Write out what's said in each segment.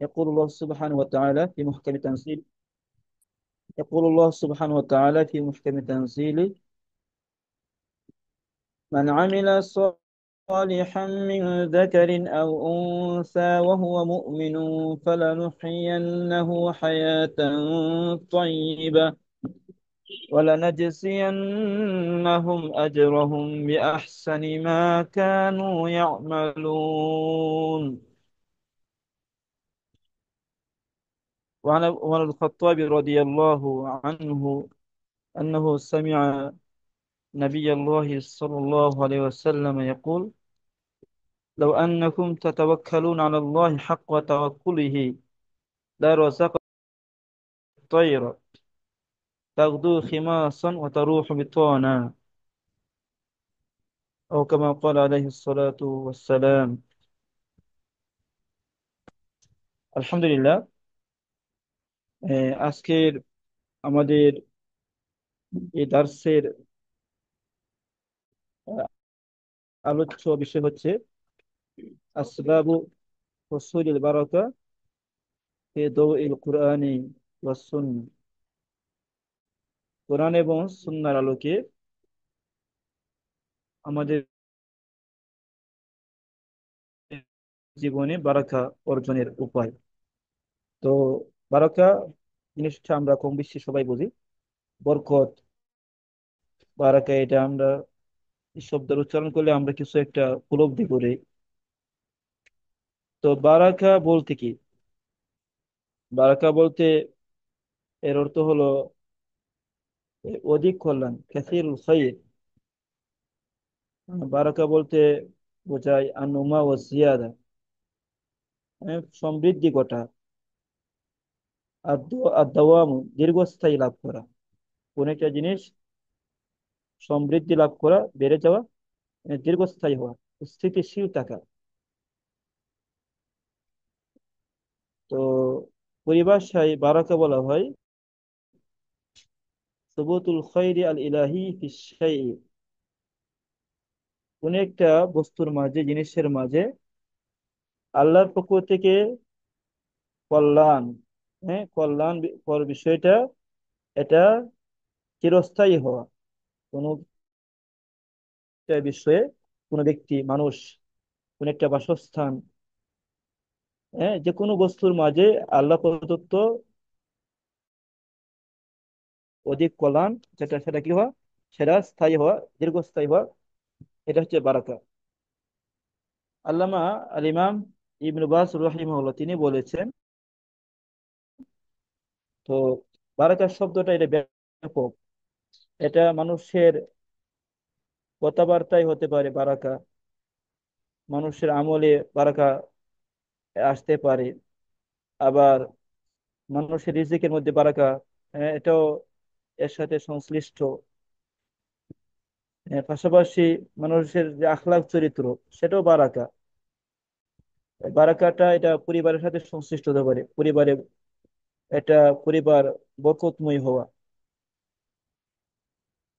يقول الله سبحانه وتعالى في محكم تنزيل يقول الله سبحانه وتعالى في محكم تنزيله: من عمل صالحا من ذكر أو أنثى وهو مؤمن فلنحيينه حياة طيبة ولنجزينهم أجرهم بأحسن ما كانوا يعملون. وعن عمر الخطاب رضي الله عنه أنه سمع نبي الله صلى الله عليه وسلم يقول: لو أنكم تتوكلون على الله حق توكله لرزق الطير تغدو خماصا وتروح بطانا، أو كما قال عليه الصلاة والسلام. আলহামদুলিল্লাহ। আজকের আমাদের এই দার্সের আহ, আলোচ্য বিষয় হচ্ছে আসবাবু হুসুলিল বারাকা ফি দাওইল কুরআনি ওয়াস সুন্নাহ। কোরআন এবং সুন্নাহর আলোকে আমাদের জীবনে বারাকা অর্জনের উপায়। তো বারাকা জিনিসটা আমরা কম বেশি সবাই বুঝি। বরকত, বারাকা, এটা আমরা এই শব্দের উচ্চারণ করলে আমরা কিছু একটা উপলব্ধি করি। তো বারাকা বলতে কি? বারাকা বলতে এর অর্থ হলো অধিক কল্যাণ, কাসিরুল খাইর। বারাকা বলতে বোঝায় আনুমা ও জিয়াদা, সমৃদ্ধি ঘটা। আর দাওয়াম, দীর্ঘস্থায়ী লাভ করা। কোন একটা জিনিস সমৃদ্ধি লাভ করা, বেড়ে যাওয়া, দীর্ঘস্থায়ী হওয়া, স্থিতিশীল থাকা। তো পরিভাষায় বারাকা বলা হয় সুবুতুল খাইরি আল ইলাহি ফি শাইই, কোন একটা বস্তুর মাঝে, জিনিসের মাঝে আল্লাহর পক্ষ থেকে কল্যাণ, কল্যাণ বিষয়টা, এটা চিরস্থায়ী হওয়া। কোনো একটা বিষয়ে, কোনো ব্যক্তি, মানুষ, কোন একটা বাসস্থান, যে কোনো বস্তুর মাঝে আল্লাহ প্রদত্ত অধিক কল্যাণ, যেটা সেটা কি হওয়া, সেটা স্থায়ী হওয়া, দীর্ঘস্থায়ী হওয়া, এটা হচ্ছে বারাকা। আল্লামা আল ইমাম ইবনে বাজ রাহিমাহুল্লাহ তিনি বলেছেন, তো বারাকা শব্দটা এটা ব্যাপক। এটা মানুষের কথাবার্তায় হতে পারে বারাকা, মানুষের আমলে বারাকা আসতে পারে, আবার মানুষের রিজিকের মধ্যে বারাকা, এটাও এর সাথে সংশ্লিষ্ট। পাশাপাশি মানুষের যে আখলাক চরিত্র, সেটাও বারাকা। বারাকাটা এটা পরিবারের সাথে সংশ্লিষ্ট হতে পারে, পরিবারে এটা পরিবার বরকতময় হওয়া।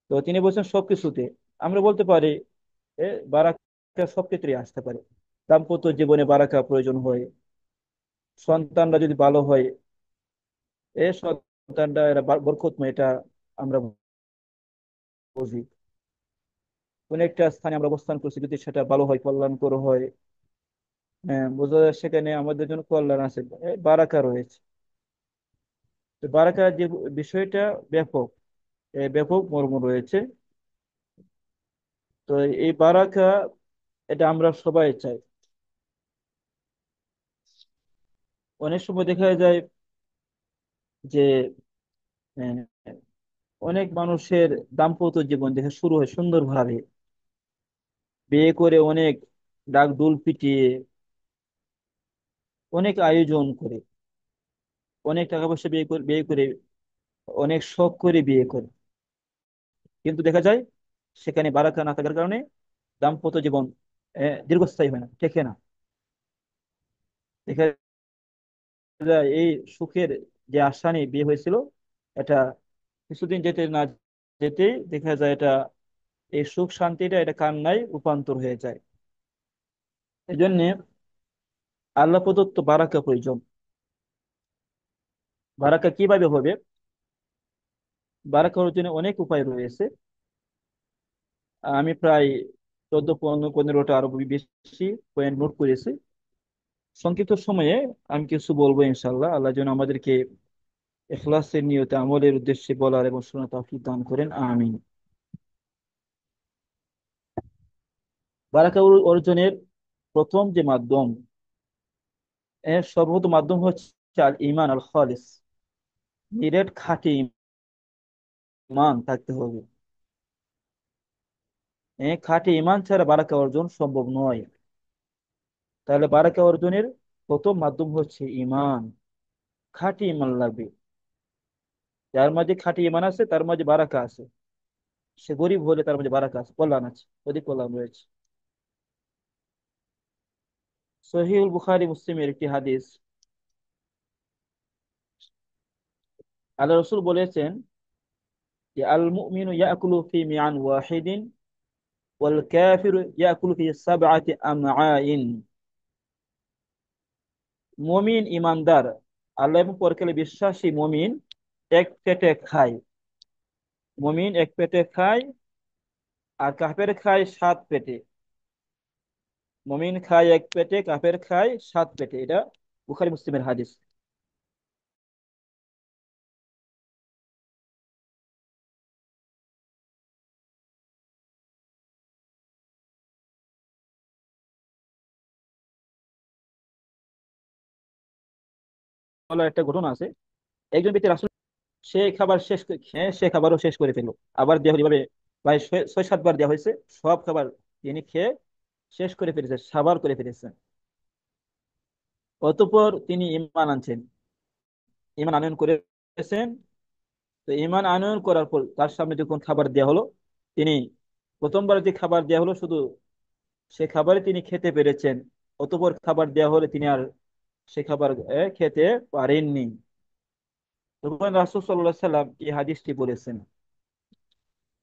তো তিনি বলছেন সবকিছুতে আমরা বলতে পারি বারাকা সব ক্ষেত্রে আসতে পারে। দাম্পত্য জীবনে বারাকা প্রয়োজন হয়। সন্তানরা যদি ভালো হয়, সন্তানরা এরা বরকতময়, এটা আমরা বুঝি। কোন একটা স্থানে আমরা অবস্থান করছি, যদি সেটা ভালো হয়, কল্যাণকর হয়, বোঝা যায় সেখানে আমাদের জন্য কল্যাণ আছে, বারাকা রয়েছে। তো বারাকার যে বিষয়টা ব্যাপক, ব্যাপক মর্ম রয়েছে। তো এই বারাকা, এটা আমরা সবাই চাই। অনেক সময় দেখা যায় যে আহ, অনেক মানুষের দাম্পত্য জীবন দেখে শুরু হয় সুন্দরভাবে, বিয়ে করে অনেক ডাক ডুল পিটিয়ে, অনেক আয়োজন করে, অনেক টাকা পয়সা বিয়ে করে, অনেক শখ করে বিয়ে করে, কিন্তু দেখা যায় সেখানে বারাকা না থাকার কারণে দাম্পত্য জীবন দীর্ঘস্থায়ী হয় না, টেকে না। দেখা যায় এই সুখের যে আশা নিয়ে বিয়ে হয়েছিল, এটা কিছুদিন যেতে না যেতেই দেখা যায় এটা, এই সুখ শান্তিটা এটা কান্নায় রূপান্তর হয়ে যায়। এই জন্য আল্লাহ প্রদত্ত বারাকা প্রয়োজন। বারাকা কিভাবে হবে? বারাকা অর্জনে অনেক উপায় রয়েছে। আমি প্রায় 14 15 15টা আরো বেশি পয়েন্ট নোট করেছি। সংক্ষিপ্ত সময়ে আমি কিছু বলবো ইনশাল্লাহ। আল্লাহ যেন আমাদেরকে ইখলাসের নিয়তে আমলের উদ্দেশ্যে বলার এবং শোনার তৌফিক দান করেন, আমিন। বারাকা অর্জনের প্রথম যে মাধ্যম, এর সর্বপ্রথম মাধ্যম হচ্ছে আল ইমান আল খালিস। নিরেট খাঁটি ইমান থাকতে হবে। খাঁটি ইমান ছাড়া বারাকা অর্জন সম্ভব নয়। তাহলে বারাকা অর্জনের প্রথম মাধ্যম হচ্ছে ইমান। খাঁটি ইমান লাগবে। যার মাঝে খাঁটি ইমান আছে তার মাঝে বারাকা আছে। সে গরিব হলে তার মাঝে বারাকা আছে, কল্যাণ আছে, অধিক কল্যাণ রয়েছে। সহিহুল বুখারী মুসলিমের একটি হাদিস, আল্লাহ রসুল বলেছেন যে আল মুমিনু ইয়াকুলু ফি মিআন ওয়াহিদিন ওয়াল কাফিরু ইয়াকুলু ফি সাবআতি আমআইন। মুমিন ইমানদার, আল্লাহ এবং পরকালে বিশ্বাসী মুমিন এক পেটে খায়। মুমিন এক পেটে খায়, আর কাফের খায় 7 পেটে। মুমিন খায় এক পেটে, কাফের খায় 7 পেটে। এটা বুখারী মুসলিমের হাদিস। বলা একটা ঘটনা আছে। একজন ব্যক্তি রাসূল, সে খাবার শেষ খেয়ে সে খাবারও শেষ করে ফেললো। আবার দেওয়া হলো এভাবে প্রায় 6 7 বার দেওয়া হয়েছে। সব খাবার তিনি খেয়ে শেষ করে ফেলেছেন, সাবার করে ফেলেছেন। অতঃপর তিনি ঈমান আনছেন, ঈমান আনয়ন করেছেন। তো ঈমান আনয়ন করার পর তার সামনে যখন খাবার দেওয়া হলো, তিনি প্রথমবার যে খাবার দেওয়া হলো শুধু সে খাবারে তিনি খেতে পেরেছেন। অতঃপর খাবার দেওয়া হলে তিনি আর সে খাবার খেতে পারেননি। তখন রাসূল সাল্লাল্লাহু আলাইহি সাল্লাম এই হাদিসটি বলেছেন।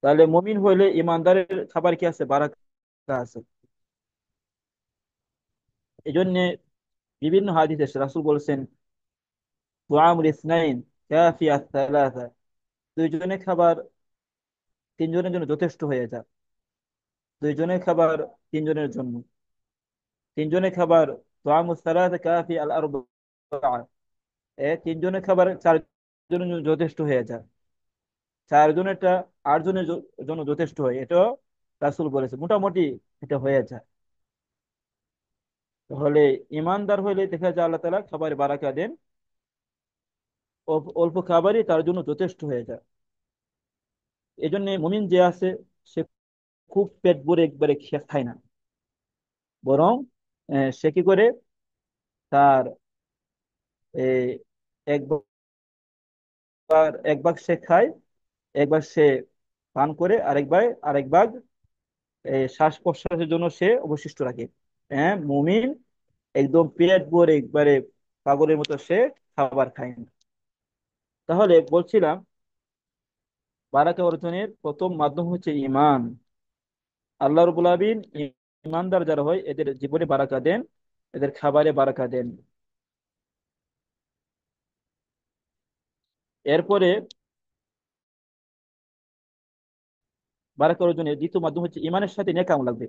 তাহলে মুমিন হইলে ইমানদারের খাবার কি আছে? বারাকা আছে। এই জন্য বিভিন্ন হাদিসে রাসূল বলেছেন তুআমুল ইসনাইন কাফিয়াত সালাসা। দুইজনের খাবার তিনজনের জন্য যথেষ্ট হয়ে যায়। দুইজনের খাবার তিনজনের জন্য। তিনজনের খাবার তুআমুস সালাসা কাফি আল আরবাআ। তিনজনের খাবার চারজনের জন্য যথেষ্ট হয়ে যায়। চারজনেরটা 8 জনের জন্য যথেষ্ট হয়, এটাও রাসূল বলেছে। মোটামুটি এটা হয়ে যায়। তাহলে ইমানদার হইলে দেখা যায় আল্লাহ তাআলা খাবারে বারাকা দেন। অল্প খাবারই তার জন্য যথেষ্ট হয়ে যায়। এই জন্য মুমিন যে আছে সে খুব পেট ভরে একবারে খায় না, বরং সে কি করে, তার এই এক এক ভাগ সে খায়, এক ভাগ সে পান করে, আরেক ভাগ শ্বাস প্রশ্বাসের জন্য সে অবশিষ্ট রাখে। মুমিন একদম পেট ভরে একবারে পাগলের মতো সে খাবার খায় না। তাহলে বলছিলাম বারাকা অর্জনের প্রথম মাধ্যম হচ্ছে ইমান। আল্লাহ রাব্বুল আলামিন ইমানদার যারা হয় এদের জীবনে বারাকা দেন, এদের খাবারে বারাকা দেন। এরপরে বারাকা অর্জনের দ্বিতীয় মাধ্যম হচ্ছে ইমানের সাথে নেক আমল লাগবে।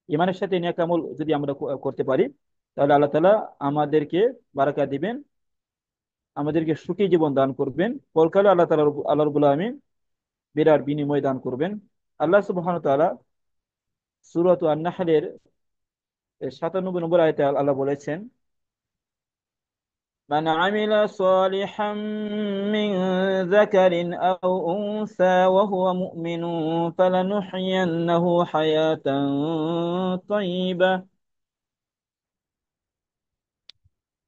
ইমানের সাথে নেক আমল যদি আমরা করতে পারি, তাহলে আল্লাহ তাআলা আমাদেরকে বারাকা দিবেন, আমাদেরকে সুখী জীবন দান করবেন। পরকালে আল্লাহ রাব্বুল আলামিন বিরাট বিনিময় দান করবেন। আল্লাহ সুবহানাহু ওয়া তাআলা সূরাত আন-নাহলের 97 নম্বর আয়াতে আল্লাহ বলেছেন, من عمل صالحا من ذكر أو أنثى وهو مؤمن فلنحيينه حياة طيبة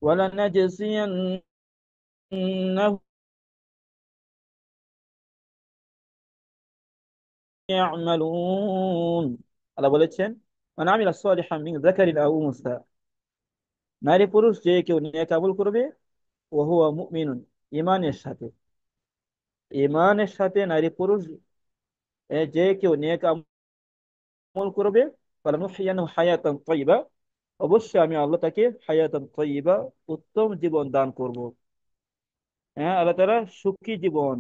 ولنجزينهم يعملون। আল্লাহ বলেছেন মান আমিলা সালিহান মিন যাকারিন আও উনসা, নারী পুরুষ যে কেউ নেক আমল করবে, ও হুয়া মুমিনুন, ইমানের সাথে। ইমানের সাথে নারী পুরুষ যে কেউ নেক আমল করবে, ফালানুহইয়ানহু হায়াতান তাইয়্যিবা, অবশ্যই আমি আল্লাহ তাকে হায়াতান তাইয়্যিবা, উত্তম জীবন দান করব। হ্যাঁ, আল্লাহ তাআলা সুখী জীবন,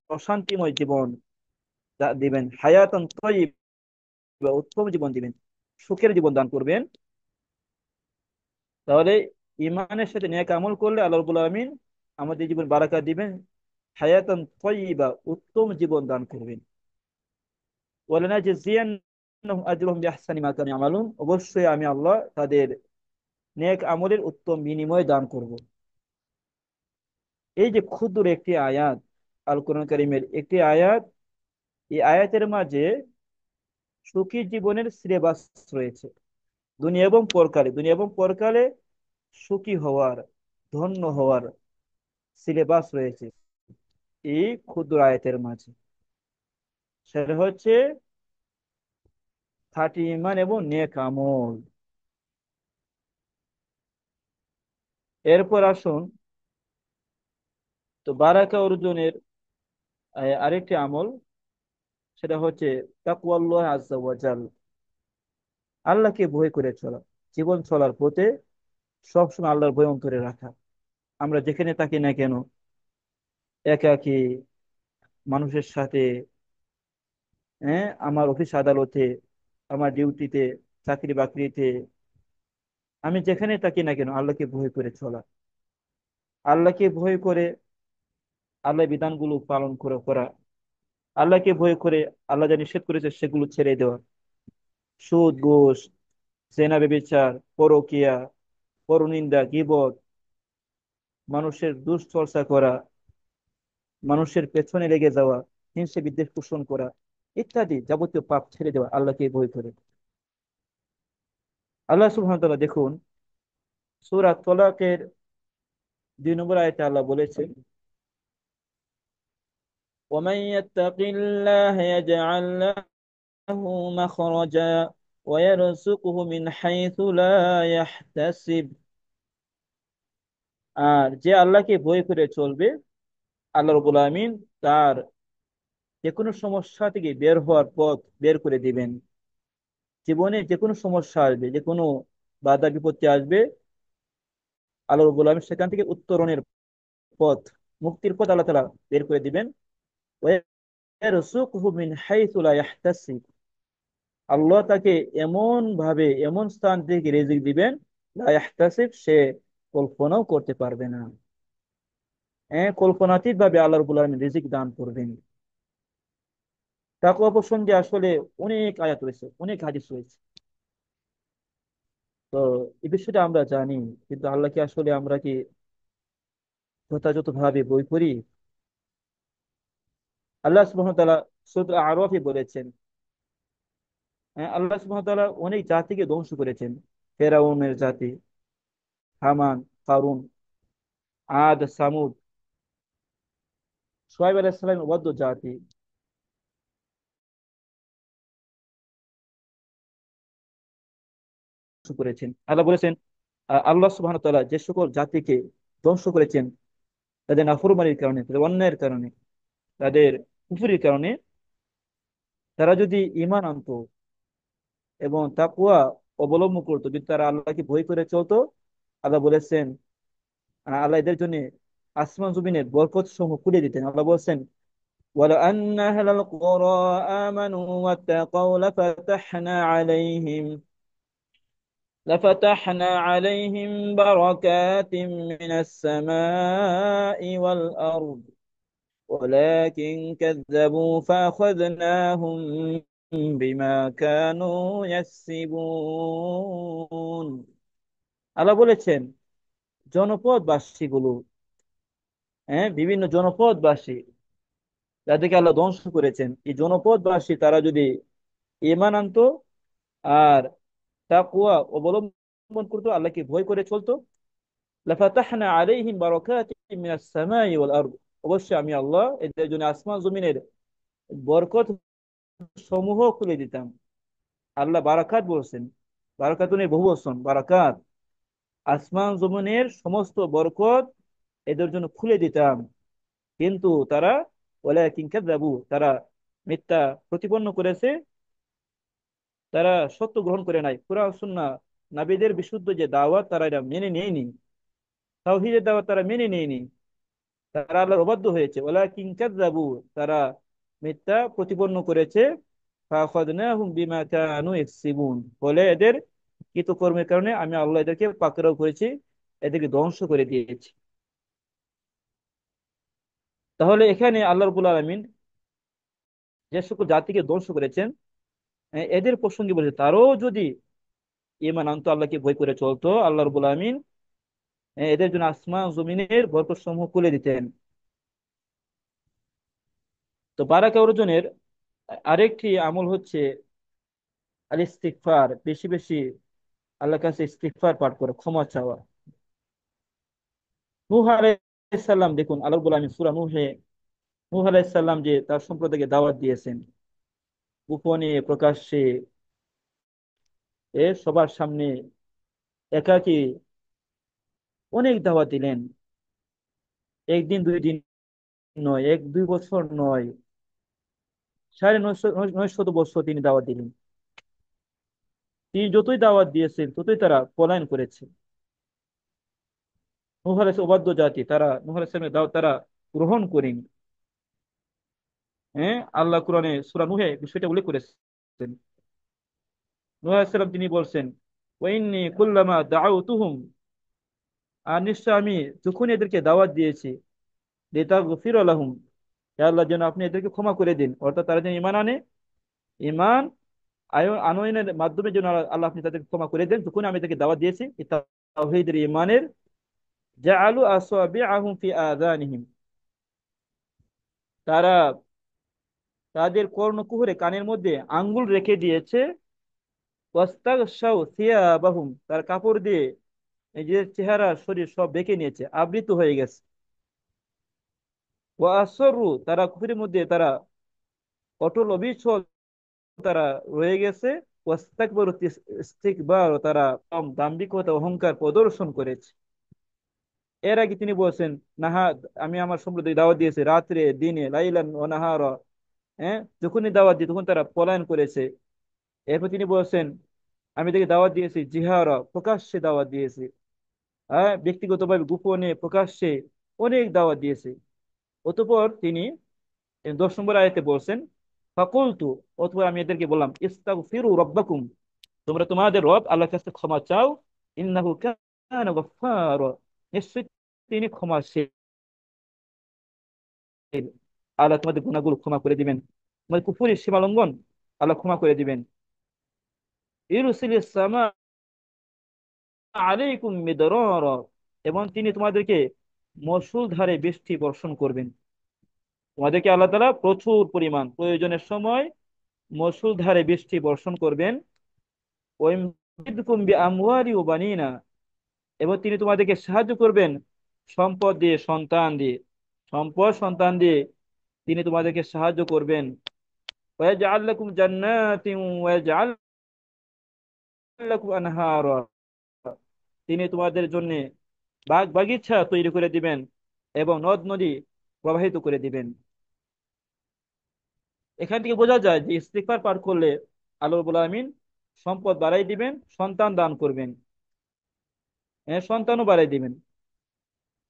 প্রশান্তিময় জীবন দিবেন, হায়াতান তাইয়্যিবা, উত্তম জীবন দিবেন, সুখের জীবন দান করবেন। তাহলে ইমানের সাথে নেক আমল করলে আল্লাহ রাব্বুল আলামিন আমাদের জীবন বারাকা দিবেন, হায়াতান তাইয়্যিবা, উত্তম জীবন দান করবেন। ওয়ালানাজিজিয়ান্নাহুম আজরাহুম বিআহসানি মা কানু ইয়ামালুন, অবশ্যই আমি আল্লাহ তাদের নেক আমলের উত্তম বিনিময় দান করব। এই যে ক্ষুদ্র একটি আয়াত, আল কোরআন কারীমের একটি আয়াত, এই আয়াতের মাঝে সুখী জীবনের সিলেবাস রয়েছে। দুনিয়া এবং পরকালে সুখী হওয়ার, ধন্য হওয়ার সিলেবাস রয়েছে এই ক্ষুদ্র আয়াতের মাঝে। সেটা হচ্ছে খাঁটি ঈমান এবং নেক আমল। এরপর আসুন, তো বারাকা অর্জনের আরেকটি আমল, সেটা হচ্ছে তাকওয়াল্লাহ আজ্জা ওয়া জাল, আল্লাহকে ভয় করে চলা, জীবন চলার পথে সবসময় আল্লাহর ভয় অন্তরে রাখা। আমরা যেখানে থাকি না কেন, একাকী, মানুষের সাথে, হ্যাঁ, আমার অফিস আদালতে, আমার ডিউটিতে, চাকরি বাকরিতে, আমি যেখানে থাকি না কেন আল্লাহকে ভয় করে চলা, আল্লাহকে ভয় করে আল্লাহ বিধানগুলো পালন করে করা, আল্লাহকে ভয় করে আল্লাহ যা নিষেধ করেছে সেগুলো ছেড়ে দেওয়া। সুদ, ঘুষ, জেনা, ব্যভিচার, পরকিয়া, পরনিন্দা, গীবত, মানুষের দুশ্চর্চা করা, মানুষের পেছনে লেগে যাওয়া, হিংসা বিদ্বেষ পোষণ করা, ইত্যাদি যাবতীয় পাপ ছেড়ে দেওয়া আল্লাহকে ভয় করে। আল্লাহ সুবহানাহু ওয়া তাআলা দেখুন, সূরা তলাকের 2 নম্বর আয়াতে আল্লাহ বলেছেন, ومن يتق الله يجعل له مخرجا ويرزقه من حيث لا يحتسب। আর যে আল্লাহকে ভয় করে চলবে, আল্লাহ রাব্বুল আলামিন তার যে কোনো সমস্যা থেকে বের হওয়ার পথ বের করে দিবেন। জীবনে যে কোনো সমস্যা আসবে, যে কোনো বাধা বিপত্তি আসবে, আল্লাহ রাব্বুল আলামিন সেখান থেকে উত্তরণের পথ, মুক্তির পথ আল্লাহ তাআলা বের করে দিবেন। ওয়ারযুকহু মিন হাইথু লা ইয়াহতাসিব, আল্লাহ তাকে এমন ভাবে, এমন স্থান থেকে রিজিক দিবেন, লা ইয়াহতাসিব, সে কল্পনাও করতে পারবে না। হ্যাঁ, কল্পনাতীত ভাবে আল্লাহ রাব্বুল আলামিন রিজিক দান করবেন। তাকওয়া প্রসঙ্গে আসলে অনেক আয়াত রয়েছে, অনেক হাদিস রয়েছে। তো এই বিষয়টা আমরা জানি, কিন্তু আল্লাহকে আসলে আমরা কি যথাযথভাবে বই করি? আল্লাহ সুবহানাহু ওয়া তাআলা সূরা আরাফে বলেছেন, হ্যাঁ, আল্লাহ সুবহানাহু ওয়া তাআলা অনেক জাতিকে ধ্বংস করেছেন। ফেরাউনের জাতি, হামান, কারুন, আদ, সামুদ, শুআয়ব আলাইহিস সালামের বদ্ধ জাতি, ধ্বংস করেছেন। আল্লাহ বলেছেন, আল্লাহ সুবহানাহু ওয়া তাআলা যে সকল জাতিকে ধ্বংস করেছেন তাদের নাফরমানির কারণে, তাদের অন্যায়ের কারণে, তাদের কুফরির কারণে, তারা যদি ঈমান আনতো এবং তাকওয়া অবলম্বন করতো, যদি তারা আল্লাহকে ভয় করে চলতো, আল্লাহ বলেছেন, আল্লাহ এদের জন্য আসমান জমিনের বরকত সমূহ খুলে দিতেন। আল্লাহ বলছেন, ولو أن أهل القرى آمنوا واتقوا لفتحنا عليهم بركات من السماء والأرض ولكن كذبوا فأخذناهم بما كانوا يكسبون। আল্লাহ বলেছেন, জনপদবাসী গুলো, হ্যাঁ, বিভিন্ন জনপদবাসী যাদেরকে আল্লাহ ধ্বংস করেছেন, এই জনপদবাসী তারা যদি ঈমান আনতো আর তাকওয়া অবলম্বন করতো, আল্লাহকে ভয় করে চলতো, লাফাতাহনা আলাইহিম বারাকাতিম মিনাস সামাই ওয়াল আরদ, অবশ্যই আমি আল্লাহ এদের জন্য আসমান জমিনের বরকত সমূহ খুলে দিতাম। আল্লাহ বারাকাত বলছেন, বারাকাতুনের বহু বচন বারাকাত, আসমান জমিনের সমস্ত বরকত এদের জন্য খুলে দিতাম। কিন্তু তারা, ওয়ালাকিন কাযাবু, তারা মিথ্যা প্রতিপন্ন করেছে, তারা সত্য গ্রহণ করে নাই। কুরআন সুন্নাহ নবীদের বিশুদ্ধ যে দাওয়াত তারা এটা মেনে নেয়নি, তাওহীদের দাওয়াত তারা মেনে নেয়নি। তারা আল্লাহর অবাধ্য হয়েছে, ওয়ালাকিন কাযযাবু, তারা মিথ্যা প্রতিপন্ন করেছে। ফাআখাযনাহুম বিমা কানু ইয়াকসিবুন, ফলে এদের কৃতকর্মের কারণে আমি আল্লাহ এদেরকে পাকড়াও করেছি, এদেরকে ধ্বংস করে দিয়েছি। তাহলে এখানে আল্লাহ রাব্বুল আলামিন যে সকল জাতিকে ধ্বংস করেছেন, এদের প্রসঙ্গে বলেছে তারও যদি ঈমান আনতো, আল্লাহকে ভয় করে চলতো, আল্লাহ রাব্বুল আলামিন এদের জন্য আসমান জমিনের বরকত সমূহ খুলে দিতেন। তো বারাকা অর্জনের আরেকটি আমল হচ্ছে আল ইস্তিগফার, বেশি বেশি আল্লাহর কাছে ইস্তিগফার পাঠ করে ক্ষমা চাওয়া। নূহ আলাইহিস সালাম, দেখুন আল্লাহ রাব্বুল আলামিন সূরা নূহে নূহ আলাইহিস সালাম যে তার সম্প্রদায়কে দাওয়াত দিয়েছেন, গোপনে প্রকাশ্যে, সবার সামনে, একাকী অনেক দাওয়াত দিলেন। একদিন দুই দিন নয়, এক দুই বছর নয়, 950 বছর তিনি দাওয়াত দিলেন। তিনি যতই দাওয়াত দিয়েছেন ততই তারা পলায়ন করেছে। নূহ আলাইহিস অবাধ্য জাতি, তারা নূহ আলাইহিস সালামের দাওয়াত তারা গ্রহণ করেনি। আল্লাহ কোরআনে সূরা নূহে বিষয়টা উল্লেখ করেছেন। নূহ আলাইহিস সালাম তিনি বলছেন, ওয়াইন্নী কুল্লামা দাআউতুহুম, আর নিশ্চয় আমি যখন এদেরকে দাওয়াত দিয়েছি, লিতাগফির লাহুম, হে আল্লাহ যেন আপনি এদেরকে ক্ষমা করে দিন, অর্থাৎ তারা যেন ঈমান আনে, ঈমান আনয়নের মাধ্যমে যেন আল্লাহ আপনি তাদেরকে ক্ষমা করে দেন, তখন আমি তাদেরকে দাওয়াত দিয়েছি এই তাওহীদের ঈমানের। জাআলু আসাবিআহুম ফি আযানিহিম, তারা তাদের কর্ণকুহরে, কানের মধ্যে আঙ্গুল রেখে দিয়েছে। ওয়াস্তাগশাউ সিয়াবাহুম, তার কাপড় দিয়ে নিজের চেহারা শরীর সব ঢেকে নিয়েছে, আবৃত হয়ে গেছে। ওয়া আসরু, তারা কুফরের মধ্যে তারা অটল অবিচল তারা রয়ে গেছে। ওয়াস্তাকবারু ইস্তিকবার, তারা দাম্ভিকতা অহংকার প্রদর্শন করেছে। এর আগে তিনি বলছেন, নাহা, আমি আমার সম্প্রদায় দাওয়াত দিয়েছি রাত্রে দিনে, লাইলান ও নাহারা, যখনই দাওয়াত দিই তখন তারা পলায়ন করেছে। এরপর তিনি বলছেন, আমি তাকে দাওয়াত দিয়েছি জিহারা, প্রকাশ্যে দাওয়াত দিয়েছি, ব্যক্তিগতভাবে গোপনে প্রকাশ্যে অনেক দাওয়াত দিয়েছি। অতঃপর তিনি 10 নম্বর আয়াতে বলছেন, ফাকুলতু, অথবা আমি এদেরকে বললাম, ইস্তাগফিরু রাব্বাকুম, তোমরা তোমাদের রব আল্লাহর কাছে ক্ষমা চাও, ইন্নাহু কানা গাফফারা, নিশ্চয়ই তিনি ক্ষমাশীল, আল্লাহ তোমাদের গুনাহগুলো ক্ষমা করে দিবেন, তোমাদের কুফরি সীমা লঙ্ঘন আল্লাহ ক্ষমা করে দিবেন। ইরসিলিস সামা আলাইকুম মিদরারা, এবং তিনি তোমাদেরকে মুষলধারে বৃষ্টি বর্ষণ করবেন। তোমাদেরকে আল্লাহ তাআলা প্রচুর পরিমাণ প্রয়োজনের সময় মুষলধারে বৃষ্টি বর্ষণ করবেন। ওয়াইমদিদকুম বিআমওয়ালি ওয়া বানিনা, এবং তিনি তোমাদেরকে সাহায্য করবেন সম্পদ দিয়ে, সন্তান দিয়ে, সম্পদ সন্তান দিয়ে তিনি তোমাদেরকে সাহায্য করবেন। ওয়াজআল লাকুম জান্নাতিন ওয়াজআল লাকুম আনহারা, তিনি তোমাদের জন্য বাগ বাগিচা তৈরি করে দিবেন এবং নদ নদী প্রবাহিত করে দিবেন। এখান থেকে বোঝা যায় যে ইস্তিগফার পাঠ করলে আল্লাহ রাব্বুল আলামিন সম্পদ বাড়াই দিবেন, সন্তান দান করবেন, সন্তানও বাড়াই দিবেন।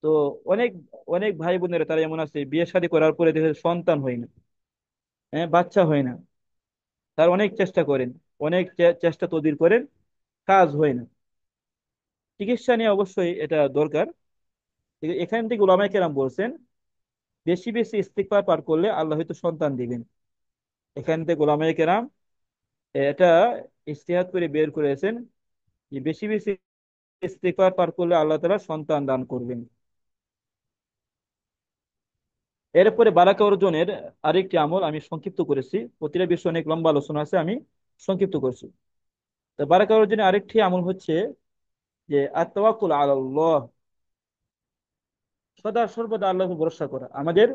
তো অনেক অনেক ভাই বোনেরা তারা এমন আছে, বিয়ে শাদী করার পরে দেখে সন্তান হয় না, বাচ্চা হয় না, তার অনেক চেষ্টা করেন, অনেক চেষ্টা তদবির করেন, কাজ হয় না। চিকিৎসা নিয়ে অবশ্যই এটা দরকার। এখান থেকে উলামায়ে কেরাম বলছেন, বেশি বেশি ইস্তিগফার পাঠ করলে আল্লাহ হয়তো সন্তান দিবেন। এখান থেকে উলামায়ে কেরাম এটা ইজতিহাদ করে বের করেছেন যে বেশি বেশি ইস্তিগফার পাঠ করলে আল্লাহ তাআলা সন্তান দান করবেন। এরপরে বারাকা অর্জনের আরেকটি আমল আমি সংক্ষিপ্ত করেছি, প্রতিটা বিষয়ে অনেক লম্বা আলোচনা আছে, আমি সংক্ষিপ্ত করছি। তো বারাকা অর্জনের আরেকটি আমল হচ্ছে যে আত-তাওয়াক্কুল আলাল্লাহ, সদা সর্বদা আল্লাহর উপর ভরসা করা। আমাদের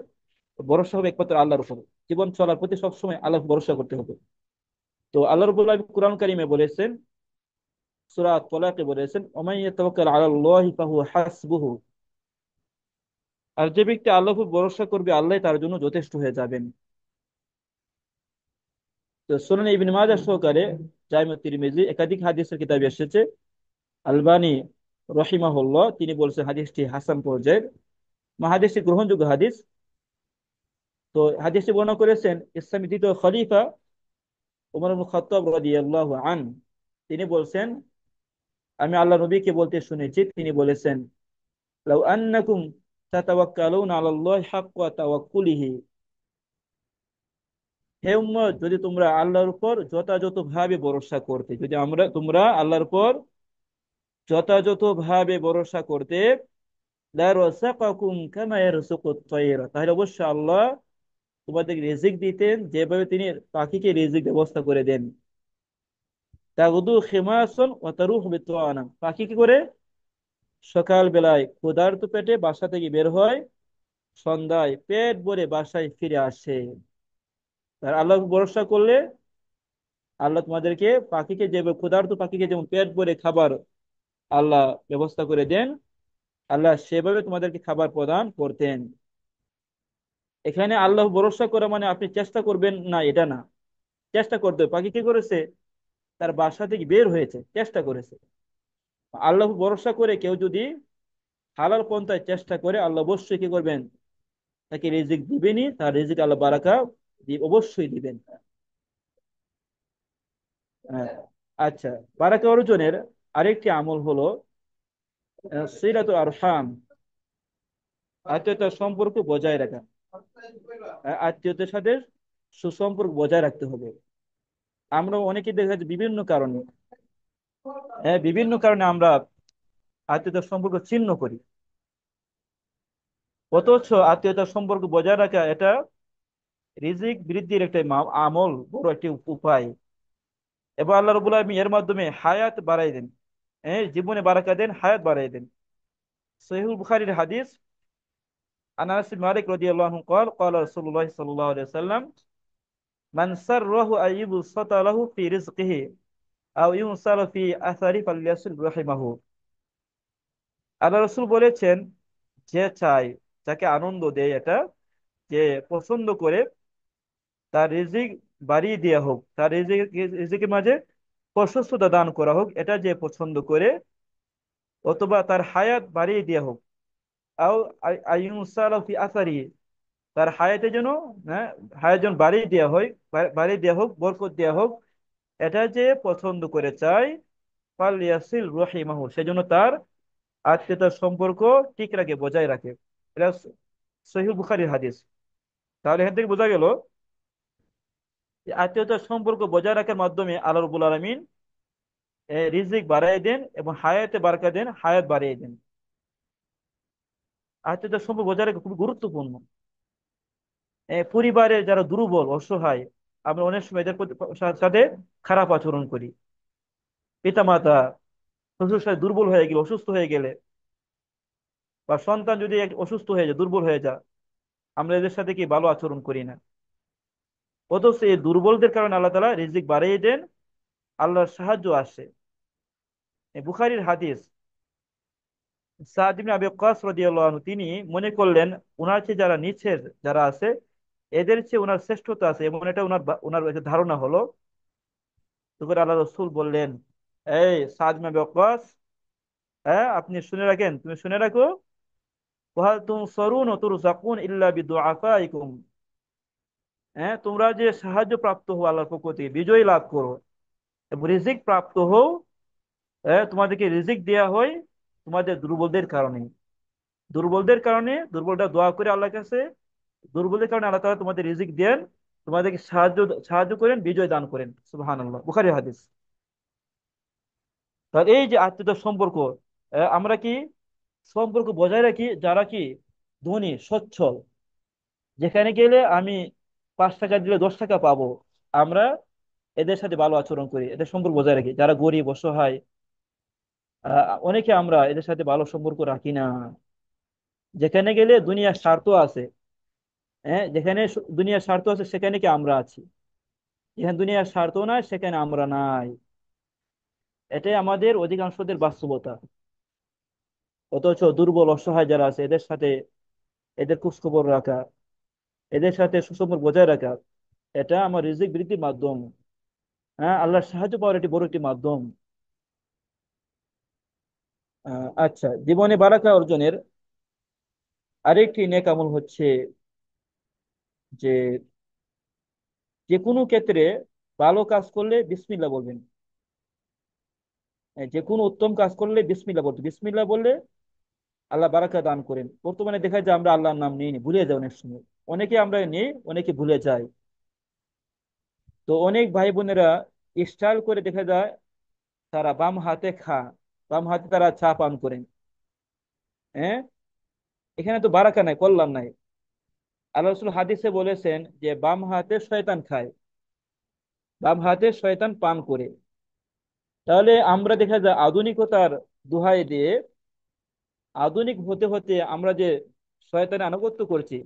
ভরসা হবে একমাত্র আল্লাহর উপর, জীবন চলার প্রতি সবসময় আল্লাহর ভরসা করতে হবে। তো আল্লাহ রাব্বুল আলামিন কুরআন কারীমে বলেছেন, সূরা তালাকে বলেছেন, ওমান ইয়াতাওয়াক্কাল আলাল্লাহি ফাহুয়া হাসবুহু, আর যে ব্যক্তি আল্লাহর উপর ভরসা করবে আল্লাহ তার জন্য যথেষ্ট হয়ে যাবেন। তো সুনান ইবনে মাজাহ সহকারে জামি তিরমিজি একাধিক হাদিসের কিতাবে এসেছে, আলবানী রহিমাহুল্লাহ তিনি বলছেন হাদিসটি হাসান পর্যায়ের। হাদিসটি গ্রহণযোগ্য হাদিস। তো হাদিসটি বর্ণনা করেছেন ইসলামী দ্বিতীয় খলিফা উমর ইবনে খাত্তাব রাদিয়াল্লাহু আনহু। তিনি বলছেন, আমি আল্লাহ নবীকে বলতে শুনেছি, তিনি বলেছেন, লাউ আন্নাকুম তাতাওয়াক্কালুনা আলাল্লাহি হাক্কা তাওয়াক্কুলিহি, হে উম্মত, যদি তোমরা আল্লাহর উপর যথাযথভাবে ভরসা করতে, যদি তোমরা আল্লাহর উপর যথাযথভাবে ভরসা করতে, লা রাযাকাকুম কামা ইয়ারযুকুত তায়রা, তাহলে অবশ্যই আল্লাহ তোমাদের রিজিক দিতেন যেভাবে তিনি পাখিকে রিজিক ব্যবস্থা করে দেন। তাগুদু খিমাসান ওয়া তারুহু বিতাওয়ানা, পাখি কি করে সকাল বেলায় ক্ষুধার্ত পেটে বাসা থেকে বের হয়, সন্ধ্যায় পেট ভরে বাসায় ফিরে আসে। আর আল্লাহ ভরসা করলে আল্লাহ তোমাদেরকে পাখিকে যেভাবে ক্ষুধার্ত পাখিকে যেমন পেট ভরে খাবার আল্লাহ ব্যবস্থা করে দেন, আল্লাহ সেভাবে তোমাদেরকে খাবার প্রদান করতেন। এখানে আল্লাহ ভরসা করা মানে আপনি চেষ্টা করবেন না, এটা না। চেষ্টা করতে হবে। পাখি কি করেছে? তার বাসা থেকে বের হয়েছে, চেষ্টা করেছে। আল্লাহ ভরসা করে কেউ যদি হালাল পন্থায় চেষ্টা করে, আল্লাহ অবশ্যই কি করবেন? তাকে রিজিক দিবেনই, তার রিজিক আল্লাহ বারাকা অবশ্যই দিবেন। হ্যাঁ। আচ্ছা, বারাকা অর্জনের আরেকটি আমল হলো সিলাতুল আরহাম, আত্মীয়তার সম্পর্ক বজায় রাখা। আত্মীয়তার সাথে সুসম্পর্ক বজায় রাখতে হবে। আমরা অনেকে দেখা যায় বিভিন্ন কারণে, বিভিন্ন কারণে আমরা আত্মীয়তার সম্পর্ক ছিন্ন করি। অথচ আত্মীয়তার সম্পর্ক বজায় রাখা এটা রিজিক বৃদ্ধির একটা আমল, বড় একটি উপায়। এবং আল্লাহ রাব্বুল আলামিন এর মাধ্যমে হায়াত বাড়াই দেন, জীবনে বারাকা দেন, হায়াত বাড়াই দেন। সহিহুল বুখারীর হাদিস, আনাস বিন মালিক রাদিয়াল্লাহু আনহু قال قال رسول الله صلى الله عليه وسلم من سره أن يبسط له في رزقه أو ينصر في أثره فليصل رحمه। আল্লাহ রাসূল বলেছেন, যে চায়, যাকে আনন্দ দেয় এটা, যে পছন্দ করে তার রিজিক বাড়িয়ে দেওয়া হোক, তার রিজিকের মাঝে প্রশস্ততা দান করা হোক, এটা যে পছন্দ করে, অথবা তার হায়াত বাড়িয়ে দেওয়া হোক, আও আইয়ুসালা ফি আসারি, তার হায়াতে যেন, হ্যাঁ, হায়াত যেন বাড়িয়ে দেওয়া হয়, বাড়িয়ে দেওয়া হোক, বরকত দেওয়া হোক, এটা যে পছন্দ করে চায়, ফাল ইয়াসিল রহিমাহু, সেজন্য তার আত্মীয়তার সম্পর্ক ঠিক রাখে, বজায় রাখে। এটা সহিহ বুখারীর হাদিস। তাহলে এখান থেকে বোঝা গেল যে আত্মীয়তার সম্পর্ক বজায় রাখার মাধ্যমে আল্লাহ রাব্বুল আলামিন রিজিক বাড়াই দেন এবং হায়াতে বারাকা দেন, হায়াত বাড়িয়ে দেন। আত্মীয়তার সম্পর্ক বজায় রাখা খুব গুরুত্বপূর্ণ। পরিবারের যারা দুর্বল অসহায়, আমরা অনেক সময় এদের সাথে খারাপ আচরণ করি। পিতা মাতা শ্বশুর সাথে দুর্বল হয়ে গেলে, অসুস্থ হয়ে গেলে, বা সন্তান যদি অসুস্থ হয়ে যায়, দুর্বল হয়ে যায়, আমরা এদের সাথে কি ভালো আচরণ করি না। অথচ এই দুর্বলদের কারণে আল্লাহ তাআলা রিজিক বাড়িয়ে দেন, আল্লাহর সাহায্য আসে। বুখারীর হাদিস, সাদ ইবনে আবি ওয়াক্কাস রাদিয়াল্লাহু আনহু তিনি মনে করলেন উনার চেয়ে যারা নিচের যারা আছে, এদের চেয়ে উনার শ্রেষ্ঠতা আছে, এবং এটা উনার একটা ধারণা হলো। তো করে আল্লাহ রসুল বললেন, এই সাদ ইবনে আবি ওয়াক্কাস, হ্যাঁ, আপনি শুনে রাখেন, তুমি শুনে রাখো, ওয়াহাল তুনসারুন ওয়া তুরযাকুন ইল্লা বিদুআফাইকুম, তোমরা যে সাহায্য প্রাপ্ত হও আল্লাহর পক্ষ থেকে, বিজয় লাভ করো এবং রিজিক প্রাপ্ত হও, তোমাদেরকে রিজিক দেয়া হয় তোমাদের দুর্বলদের কারণে। দুর্বলদের কারণে, দুর্বলরা দোয়া করে আল্লাহর কাছে, দুর্বলদের কারণে আল্লাহ তাআলা তোমাদের রিজিক দেন, তোমাদেরকে সাহায্য সাহায্য করেন, বিজয় দান করেন। সুবহানাল্লাহ, বুখারী হাদিস। তাহলে এই যে আত্মীয়তার সম্পর্ক, আমরা কি সম্পর্ক বজায় রাখি যারা কি ধনী সচ্ছল, যেখানে গেলে আমি 5 টাকা দিলে 10 টাকা পাবো, আমরা এদের সাথে ভালো আচরণ করি, এদের সম্পর্ক বজায় রাখি। যারা গরিব অসহায়, অনেকে আমরা এদের সাথে ভালো সম্পর্ক রাখি না। যেখানে গেলে দুনিয়ার স্বার্থ আছে, যেখানে দুনিয়ার স্বার্থ আছে সেখানে কি আমরা আছি, যেখানে দুনিয়ার স্বার্থ নাই সেখানে আমরা নাই। এটাই আমাদের অধিকাংশদের বাস্তবতা। অথচ দুর্বল অসহায় যারা আছে এদের সাথে, এদের খোঁজ খবর রাখা, এদের সাথে সুসম্পর্ক বজায় রাখা, এটা আমার রিজিক বৃদ্ধির মাধ্যম, আল্লাহর সাহায্য পাওয়ার একটি বড় একটি মাধ্যম। আচ্ছা, জীবনে বারাকা অর্জনের আরেকটি নেক আমল হচ্ছে যে যে কোনো ক্ষেত্রে ভালো কাজ করলে বিসমিল্লাহ বলবেন। যে কোনো উত্তম কাজ করলে বিসমিল্লাহ বলতে, বিসমিল্লাহ বললে আল্লাহ বারাকা দান করেন। বর্তমানে দেখা যায় আমরা আল্লাহর নাম নিই নি, ভুলে যাই অনেক সময়। অনেকে আমরা নিই, অনেকে ভুলে যায়। তো অনেক ভাই বোনেরা স্টাইল করে দেখা যায় তারা বাম হাতে বাম হাতে তারা চা পান করেন। হ্যাঁ, এখানে তো বারাকা নাই, কল্যাণ নাই। আল্লাহ রাসূল হাদিসে বলেছেন যে বাম হাতে শয়তান খায়, বাম হাতে শয়তান পান করে। তাহলে আমরা দেখা যায় আধুনিকতার দোহাই দিয়ে আধুনিক হতে হতে আমরা যে শয়তানের আনুগত্য করছি,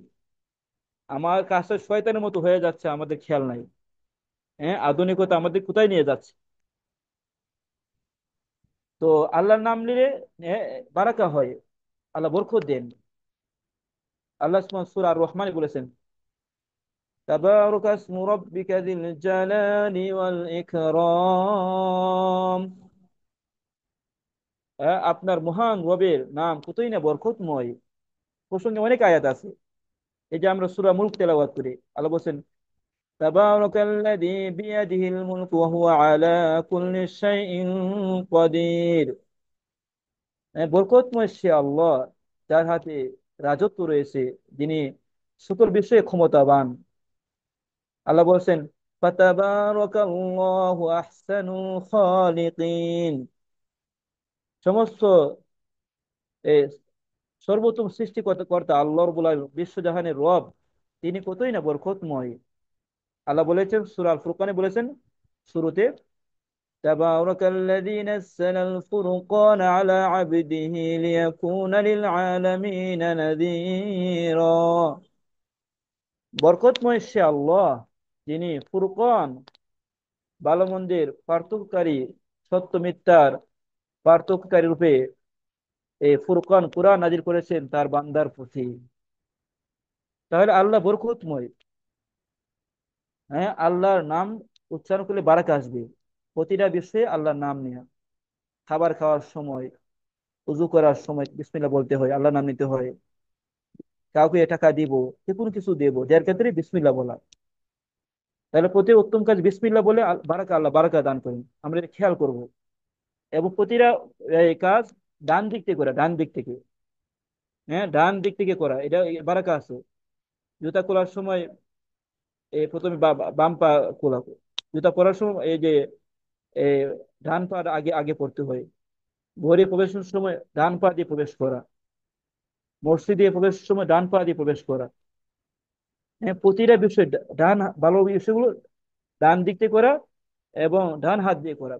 আমার কাজটা শয়তানের মতো হয়ে যাচ্ছে, আমাদের খেয়াল নাই। হ্যাঁ, আধুনিকতা আমাদের কোথায় নিয়ে যাচ্ছে। তো আল্লাহর নাম নিলে হ্যাঁ, বারাকা হয়, আল্লাহ বরকত দেন। আল্লাহ সূরা আর রহমানে বলেছেন, তাবারাকা ইসমু রাব্বিকা যিল জালালি ওয়াল ইকরাম। আপনার মহান রবের নাম কতই না বরকতময়। প্রসঙ্গে অনেক আয়াত আছে। এই যে আমরা সূরা মুলক তেলাওয়াত করি, আল্লাহ বলেন, তাবারাকাল্লাযী বিয়াদিহিল মুলকু ওয়া হুয়া আলা কুল্লি শাইইন কাদির। বরকতময় সে আল্লাহ, যার হাতে রাজত্ব রয়েছে, যিনি সকল বিষয়ে ক্ষমতাবান। আল্লাহ বলছেন, ফাতাবারাকাল্লাহু আহসানুল খালিকিন। সমস্ত এ, সর্বোত্তম সৃষ্টিকর্তা কর্তা আল্লাহ রাব্বুল আলামিন, বিশ্বজাহানের রব, তিনি কতই না বরকতময়। আল্লাহ বলেছেন সূরা আল ফুরকানে বলেছেন শুরুতে, তাবারাকাল্লাযী নাযালাল ফুরকানা আলা আবদিহি লিয়াকুনা লিল আলামিনা নাযীরা। বরকতময় সে আল্লাহ, যিনি ফুরকান, ভালো মন্দের পার্থক্যকারী, সত্য মিথ্যার পার্থক্যকারী রূপে এই ফুরকান কুরআন নাজিল করেছেন তার বান্দার প্রতি। তাহলে আল্লাহ বরকতময়। হ্যাঁ, আল্লাহর নাম উচ্চারণ করলে বারাকা আসবে। প্রতিটা বিষয়ে আল্লাহর নাম নেওয়া, খাবার খাওয়ার সময়, উজু করার সময় বিসমিল্লাহ বলতে হয়, আল্লাহর নাম নিতে হয়। কাউকে টাকা দিব, যে কোনো কিছু দেবো, যার ক্ষেত্রে বিসমিল্লাহ বলা। তাহলে প্রতি উত্তম কাজ বিসমিল্লাহ বলে বারাকা, আল্লাহ বারাকা দান করেন, আমরা এটা খেয়াল করব। এবং প্রতিটা এই কাজ ডান দিক থেকে করা, ডান দিক থেকে। হ্যাঁ, ডান দিক থেকে করা, এটা বারাকা আছে। জুতা খোলার সময় প্রথমে বাম পা খোলা। জুতা পরার সময় এই যে এই ডান পা আগে আগে পড়তে হয়। ঘরে প্রবেশের সময় ডান পা দিয়ে প্রবেশ করা। মসজিদে প্রবেশের সময় ডান পা দিয়ে প্রবেশ করা। হ্যাঁ, প্রতিটা বিষয় ডান ভালো বিষয়গুলো ডান দিক থেকে করা এবং ডান হাত দিয়ে করা।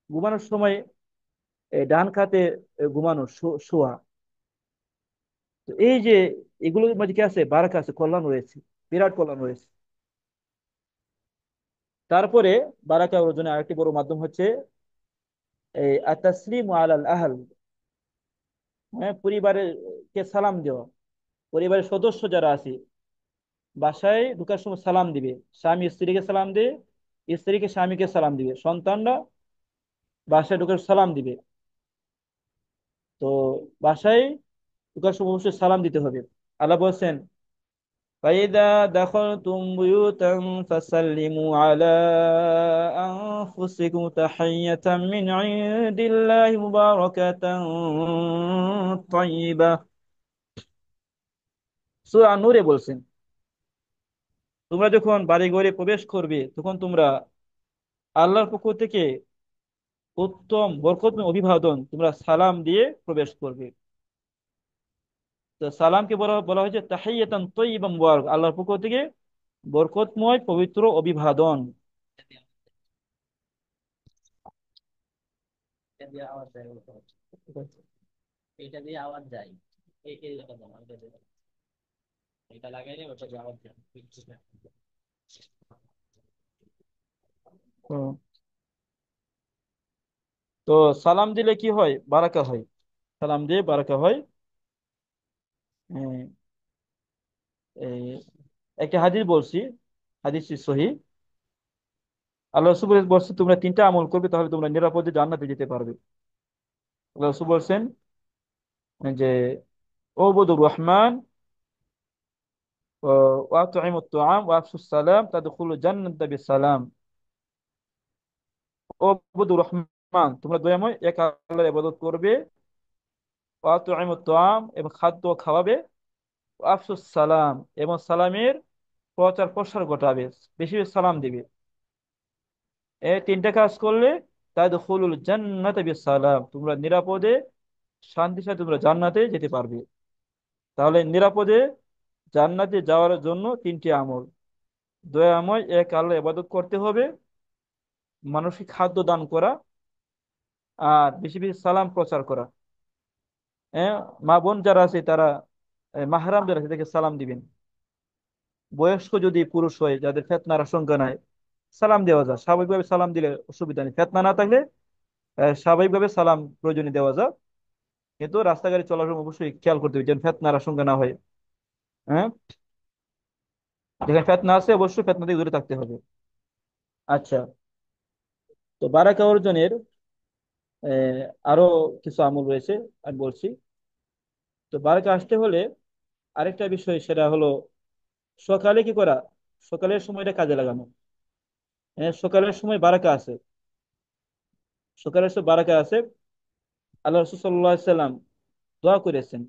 ঘুমানোর সময় এই ডান খাতে ঘুমানো, শোয়া। তো এই যে এগুলোর মাঝে কি আছে, বারাকা আছে, কল্যাণ রয়েছে, বিরাট কল্যাণ রয়েছে। তারপরে বারাকা অর্জনের আরেকটি বড় মাধ্যম হচ্ছে এই আত-তাসলিমু আলাল আহল। হ্যাঁ, পরিবারের কে সালাম দেওয়া। পরিবারের সদস্য যারা আছে, বাসায় ঢুকার সময় সালাম দিবে। স্বামী স্ত্রীকে সালাম দিবে, স্ত্রীকে স্বামীকে সালাম দিবে, সন্তানরা বাসায় ঢুকার সালাম দিবে। তো বাসায় ঢুকার সময় অবশ্যই সালাম দিতে হবে। আল্লাহ বলছেন, فإذا دخلتم بيوتا فسلموا على أنفسكم تحية من عند الله مباركة طيبة। সূরা নূরে বলছেন, তোমরা যখন বাড়ি ঘরে প্রবেশ করবে তখন তোমরা আল্লাহর পক্ষ থেকে উত্তম বরকতময় অভিবাদন তোমরা সালাম দিয়ে প্রবেশ করবে। তো সালামকে বলা বলা হয়েছে তাহিয়াতান তয়্যিবাম মুবারাক, আল্লাহর পক্ষ থেকে বরকতময় পবিত্র অভিবাদন। এটা দিয়ে আওয়াজ যায় বলতে হবে। এটা দিয়ে আওয়াজ যায়। এই জায়গা দাও, এটা দিয়ে দাও। এটা লাগাইলে ওটা দিয়ে আওয়াজ যায়। তো তো সালাম দিলে কি হয়, বারাকা হয়। সালাম দিয়ে বারাকা হয়। হ্যাঁ, এই একটা হাদিস বলছি, হাদিস সহিহ। আল্লাহ রাসূল বলছে তোমরা তিনটা আমল করবে তাহলে তোমরা নিরাপদে জান্নাতে যেতে পারবে। আল্লাহ রাসূল বলছেন যে ওবুদুর রহমান ওয়াতুইমুত তুআম ওয়াফশুস সালাম তাদখুলু জান্নাতা বিসালাম। ও বন্ধু রহমান, তোমরা দয়াময় এক আল্লাহর ইবাদত করবে, ওয়াতুইমুত তুআম এবং খাদ্য খাওয়াবে, ওয়াফশুস সালাম এবং সালামের প্রচার প্রসার ঘটাবে, বেশি বেশি সালাম দিবে। এই তিনটা কাজ করলে তাদখুলুল জান্নাতা বিসালাম, তোমরা নিরাপদে শান্তির সাথে তোমরা জান্নাতে যেতে পারবে। তাহলে নিরাপদে জান্নাতে যাওয়ার জন্য তিনটি আমল: দয়াময় এক আল্লাহ ইবাদত করতে হবে, মানসিক খাদ্য দান করা, আর বেশি বেশি সালাম প্রচার করা। হ্যাঁ, মা বোন যারা আছে তারা, মাহরাম যারা আছে তাদেরকে সালাম দিবেন। বয়স্ক যদি পুরুষ হয় যাদের ফেতনার আশঙ্কা নাই, সালাম দেওয়া যায়, স্বাভাবিকভাবে সালাম দিলে অসুবিধা নেই। ফেতনা না থাকলে স্বাভাবিকভাবে সালাম প্রয়োজনে দেওয়া যায়। কিন্তু রাস্তাঘাটে চলার সময় অবশ্যই খেয়াল করতে হবে যেন ফেতনার আশঙ্কা না হয়। হ্যাঁ, যেখানে ফেতনা আছে অবশ্যই ফেতনা থেকে দূরে থাকতে হবে। আচ্ছা, তো বারাকা অর্জনের আরো কিছু আমল রয়েছে, আমি বলছি। তো বারাকা আসতে হলে আরেকটা বিষয়, সেটা হলো সকালে কি করা, সকালের সময়টা কাজে লাগানো। সকালের সময় বারাকা আছে, সকালের সময় বারাকা আছে। আল্লাহ রাসূল সাল্লাল্লাহু আলাইহি সাল্লাম দোয়া করেছেন,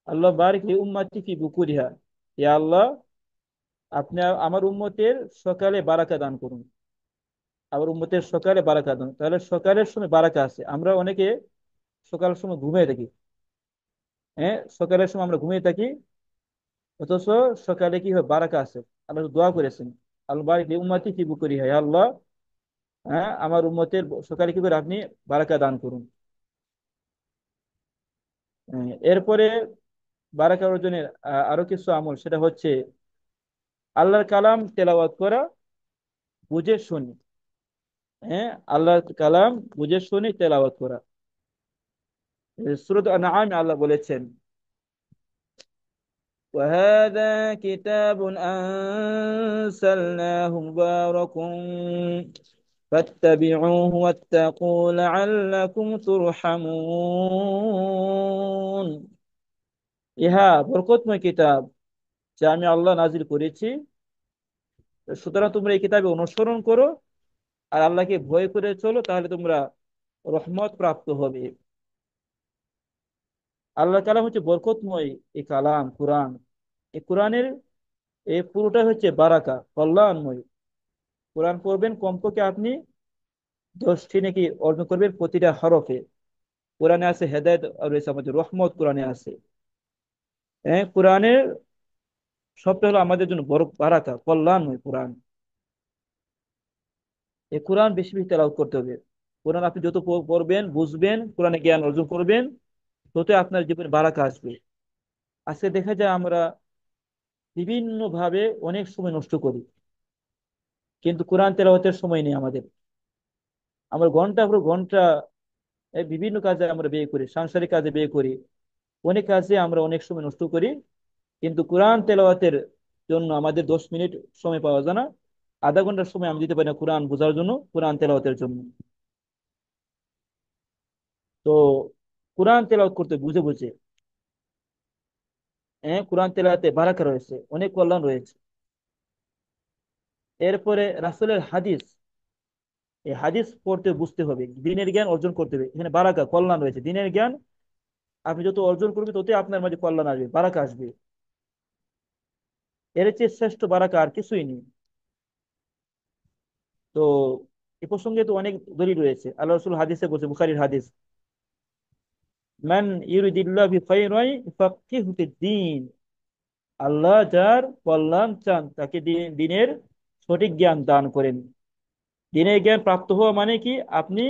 আল্লাহ বারিক লি উম্মতি ফি বুকুরিহা, ইয়া আল্লাহ, আপনি আমার উম্মতের সকালে বারাকা দান করুন, আমার উম্মতের সকালে বারাকা দান। তাহলে সকালের সময় বারাকা আছে। আমরা অনেকে সকালের সময় ঘুমিয়ে থাকি। সকালের সময় আমরা ঘুমিয়ে থাকি, অথচ সকালে কি হয়, বারাকা আছে। আল্লাহ দোয়া করেছেন, আল্লাহ বারিক লি উম্মতি ফি বুকুরিহা, ইয়া আল্লাহ, আমার উম্মতের সকালে কি করে আপনি বারাকা দান করুন। এরপরে বারাকা অর্জনের আরো কিছু আমল, সেটা হচ্ছে আল্লাহর কালাম তেলাওয়াত করা, বুঝে শুনি। আল্লাহর কালাম বুঝে শুনি তেলাওয়াত করা। সূরাত আনআম আল্লাহ বলেছেন, وهذا كتاب أنزلناه مبارك فاتبعوه واتقوا لعلكم ترحمون। ইহা বরকতময় কিতাব যা আমি আল্লাহ নাজিল করেছি, সুতরাং তোমরা এই কিতাবে অনুসরণ করো আর আল্লাহকে ভয় করে চলো, তাহলে তোমরা রহমত প্রাপ্ত হবে। আল্লাহ কালাম হচ্ছে বরকতময় এই কালাম কোরআন। এই কোরআনের এই পুরোটা হচ্ছে বারাকা, কল্যাণময়। কোরআন পড়বেন কমপক্ষে আপনি 10টি নাকি অর্জন করবেন প্রতিটা হরফে। কোরআনে আছে হেদায়েত, আর রয়েছে আমাদের রহমত কোরআনে আছে। কোরআনের সবটা হলো আমাদের জন্য বড় বারাকা, কল্যাণময় কোরআন। এই কোরআন বেশি বেশি তেলাওয়াত করতে হবে। কোরআন আপনি যত পড়বেন, বুঝবেন, কোরআনে জ্ঞান অর্জন করবেন, ততই আপনার জীবনে বারাকা আসবে। আজকে দেখা যায় আমরা বিভিন্ন ভাবে অনেক সময় নষ্ট করি, কিন্তু কোরআন তেলাওয়াতের সময় নেই আমাদের। আমরা ঘন্টা পর ঘন্টা বিভিন্ন কাজে আমরা ব্যয় করি, সাংসারিক কাজে ব্যয় করি, অনেক কাজে আমরা অনেক সময় নষ্ট করি। কিন্তু কোরআন তেলাওয়াতের জন্য আমাদের 10 মিনিট সময় পাওয়া যায় না, আধা ঘন্টার সময় আমি দিতে পারি না কোরআন বোঝার জন্য, কোরআন তেলাওয়াতের জন্য। তো কোরআন তেলাওয়াত করতে বুঝে বুঝে, কোরআন তেলাওয়াতে বারাকা রয়েছে, অনেক কল্যাণ রয়েছে। এরপরে রাসূলের হাদিস, এই হাদিস পড়তে বুঝতে হবে, দিনের জ্ঞান অর্জন করতে হবে। এখানে বারাকা কল্যাণ রয়েছে, দিনের জ্ঞান আপনি যত অর্জন করবেন ততই আপনার মাঝে কল্যাণ আসবে, বারাকা আসবে। এর চেয়ে শ্রেষ্ঠ বারাকা আর কিছুই নেই। তো এ প্রসঙ্গে তো অনেক দলিল রয়েছে। আল্লাহ রাসূল হাদিসে বলছে, বুখারীর হাদিস, মান ইউরিদিল্লাহু বিখাইরান ইউফাক্কিহু ফিদ্দীন, আল্লাহ যার কল্যাণ চান তাকে দিনের সঠিক জ্ঞান দান করেন। দিনের জ্ঞান প্রাপ্ত হওয়া মানে কি, আপনি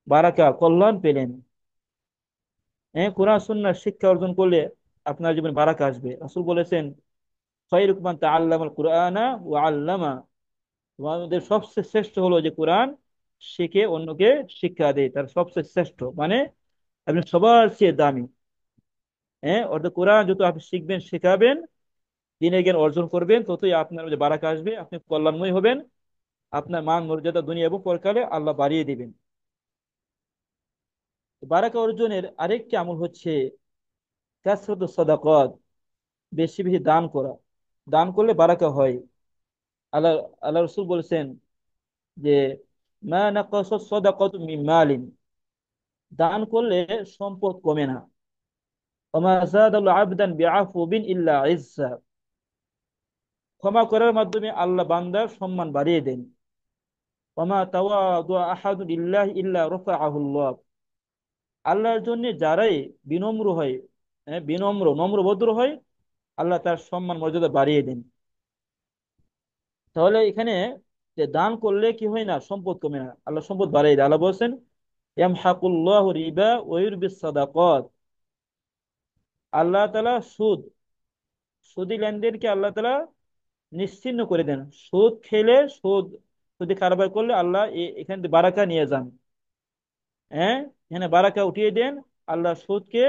বারাকা কল্যাণ পেলেন। কোরআন সুন্নাহ শিক্ষা অর্জন করলে আপনার জীবনে বারাকা আসবে। রাসূল বলেছেন, খায়রুকুম মান তাআল্লামাল কুরআনা ওয়া আল্লামা, তোমাদের সবচেয়ে শ্রেষ্ঠ হলো যে কোরআন শিখে অন্যকে শিক্ষা দেয়, তার সবচেয়ে শ্রেষ্ঠ মানে আপনি সবার চেয়ে দামি। অর্থাৎ কোরআন যত আপনি শিখবেন, শেখাবেন, দিনের জ্ঞান অর্জন করবেন, ততই আপনার মধ্যে বারাকা আসবে, আপনি কল্যাণময় হবেন, আপনার মান মর্যাদা দুনিয়া এবং পরকালে আল্লাহ বাড়িয়ে দিবেন। বারাকা অর্জনের আরেকটি আমল হচ্ছে কাসরাতুস সাদাকাত, বেশি বেশি দান করা। দান করলে বারাকা হয়। আল্লাহ আল্লাহ রসুল বলেছেন যে মা নাকাসাস সাদাকাতু মিন মালিন, দান করলে সম্পদ কমে না। ওমা যাদাল আবদান বিআফুবিন ইল্লা ইজ্জা, ক্ষমা করার মাধ্যমে আল্লাহ বান্দার সম্মান বাড়িয়ে দেন। ওমা তাওয়াদু আহাদুন লিল্লাহি ইল্লা রাফাআহুল্লাহ, আল্লাহর জন্য যারাই বিনম্র হয়, বিনম্র নম্রভদ্র হয়, আল্লাহ তার সম্মান মর্যাদা বাড়িয়ে দেন। তাহলে এখানে যে দান করলে কি হয় না, সম্পদ কমে না, আল্লাহ সম্পদ বাড়িয়ে দেয়। আল্লাহ বলছেন ইয়ামহাকুল্লাহু রিবা ওয়া ইউরবিস সাদাকাত, আল্লাহ তাআলা সুদী লেনদেনকে আল্লাহ তাআলা নিশ্চিহ্ন করে দেন। সুদ খেলে, সুদি কারবার করলে আল্লাহ এখান থেকে বারাকা নিয়ে যান। হ্যাঁ, এখানে বারাকা উঠিয়ে দেন, আল্লাহ সুদকে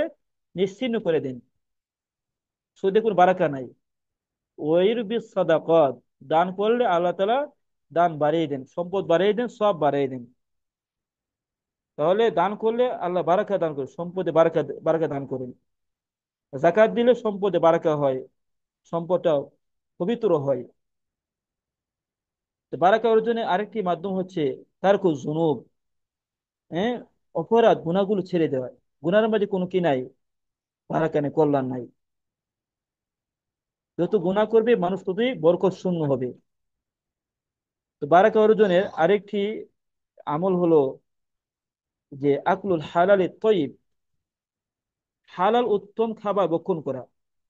নিশ্চিহ্ন করে দেন, সুদে কোনো বারাকা নাই। ওয়াইরবিস সাদাকাত, দান করলে আল্লাহ তাআলা দান বাড়িয়ে দেন, সম্পদ বাড়িয়ে দেন, সব বাড়িয়ে দেন। তাহলে দান করলে আল্লাহ বারাকা দান করেন, সম্পদে বারাকা বারাকা দান করেন। যাকাত দিলে সম্পদে বারাকা হয়, সম্পদটা পবিত্র হয়। তো বারাকা অর্জনের আরেকটি মাধ্যম হচ্ছে তারকু যুনুব, হ্যাঁ, অপরাধ গুনাহগুলো ছেড়ে দেওয়া। গুনার মাঝে কোনো কি নাই, বারাকা নেই, কল্যাণ নাই। যত গুনাহ করবে মানুষ ততই বরকত শূন্য হবে। তো বারাকা অর্জনের আরেকটি আমল হলো যে আকলুল হালালে তয়িব, হালাল উত্তম খাবার ভক্ষণ করা।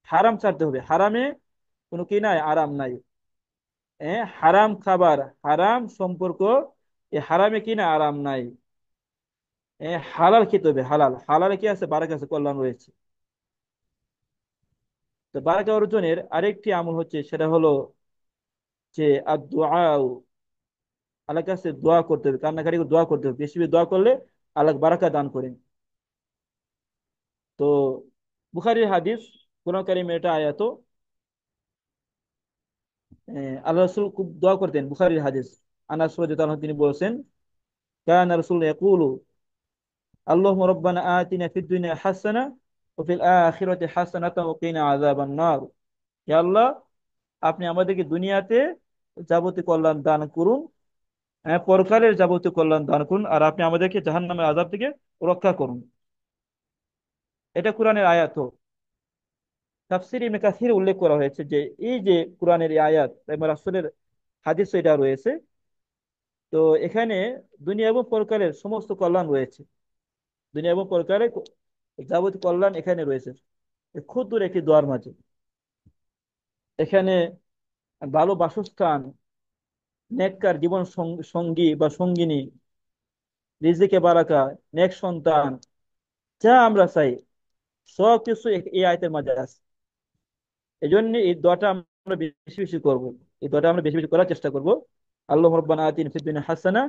হারাম ছাড়তে হবে, হারামে কোনো কি নাই, আরাম নাই। হারাম খাবার, হারাম সম্পর্ক, এ হারামে কি না, আরাম নাই। হালাল খেতে হবে, হালাল, হালালে কি আছে, বারাকা আছে, কল্যাণ রয়েছে। তো বারাকা অর্জনের আরেকটি আমল হচ্ছে, সেটা হলো যে আর দোয়া, আল্লাহর কাছে দোয়া করতে হবে, কান্নাকাটি করে দোয়া করতে হবে। বেশি বেশি দোয়া করলে আল্লাহ বারাকা দান করেন। তো বুখারীর হাদিস, কোরআন কারীমে এটা আয়াত, আল্লাহ রাসূল খুব দোয়া করতেন। বুখারীর হাদিস, আনাস রাদিয়াল্লাহু আনহু তিনি বলেছেন কানা রাসূল ইয়াকুলু আল্লাহুম্মা রাব্বানা আতিনা ফিদ দুনিয়া হাসানা ওয়া ফিল আখিরাতি হাসানাতাও ওয়া কিনা আযাবান নার। হে আল্লাহ, আপনি আমাদেরকে দুনিয়াতে যাবতীয় কল্যাণ দান করুন, পরকালের যাবতীয় কল্যাণ দান করুন, আর আপনি আমাদেরকে জাহান্নামের আযাব থেকে রক্ষা করুন। এটা কোরআনের আয়াত। তাফসীর ইবনে কাসির উল্লেখ করা হয়েছে যে এই যে কোরআনের এই আয়াত এবং রাসূলের হাদিস এটা রয়েছে, তো এখানে দুনিয়া এবং পরকালের সমস্ত কল্যাণ রয়েছে। দুনিয়া এবং পরকালের যাবতীয় কল্যাণ এখানে রয়েছে ক্ষুদ্র একটি দোয়ার মাঝে। এখানে ভালো বাসস্থান, নেককার জীবন সঙ্গী বা সঙ্গিনী, রিজিকে বারাকা, নেক সন্তান, যা আমরা চাই সব কিছু এই আয়তের মাঝে আছে। এই জন্য এই দোয়াটা আমরা বেশি বেশি করব, এই দোয়াটা আমরা বেশি বেশি করার চেষ্টা করব। আল্লাহ রাব্বানা আতিনা ফিদ দুনিয়া হাসানা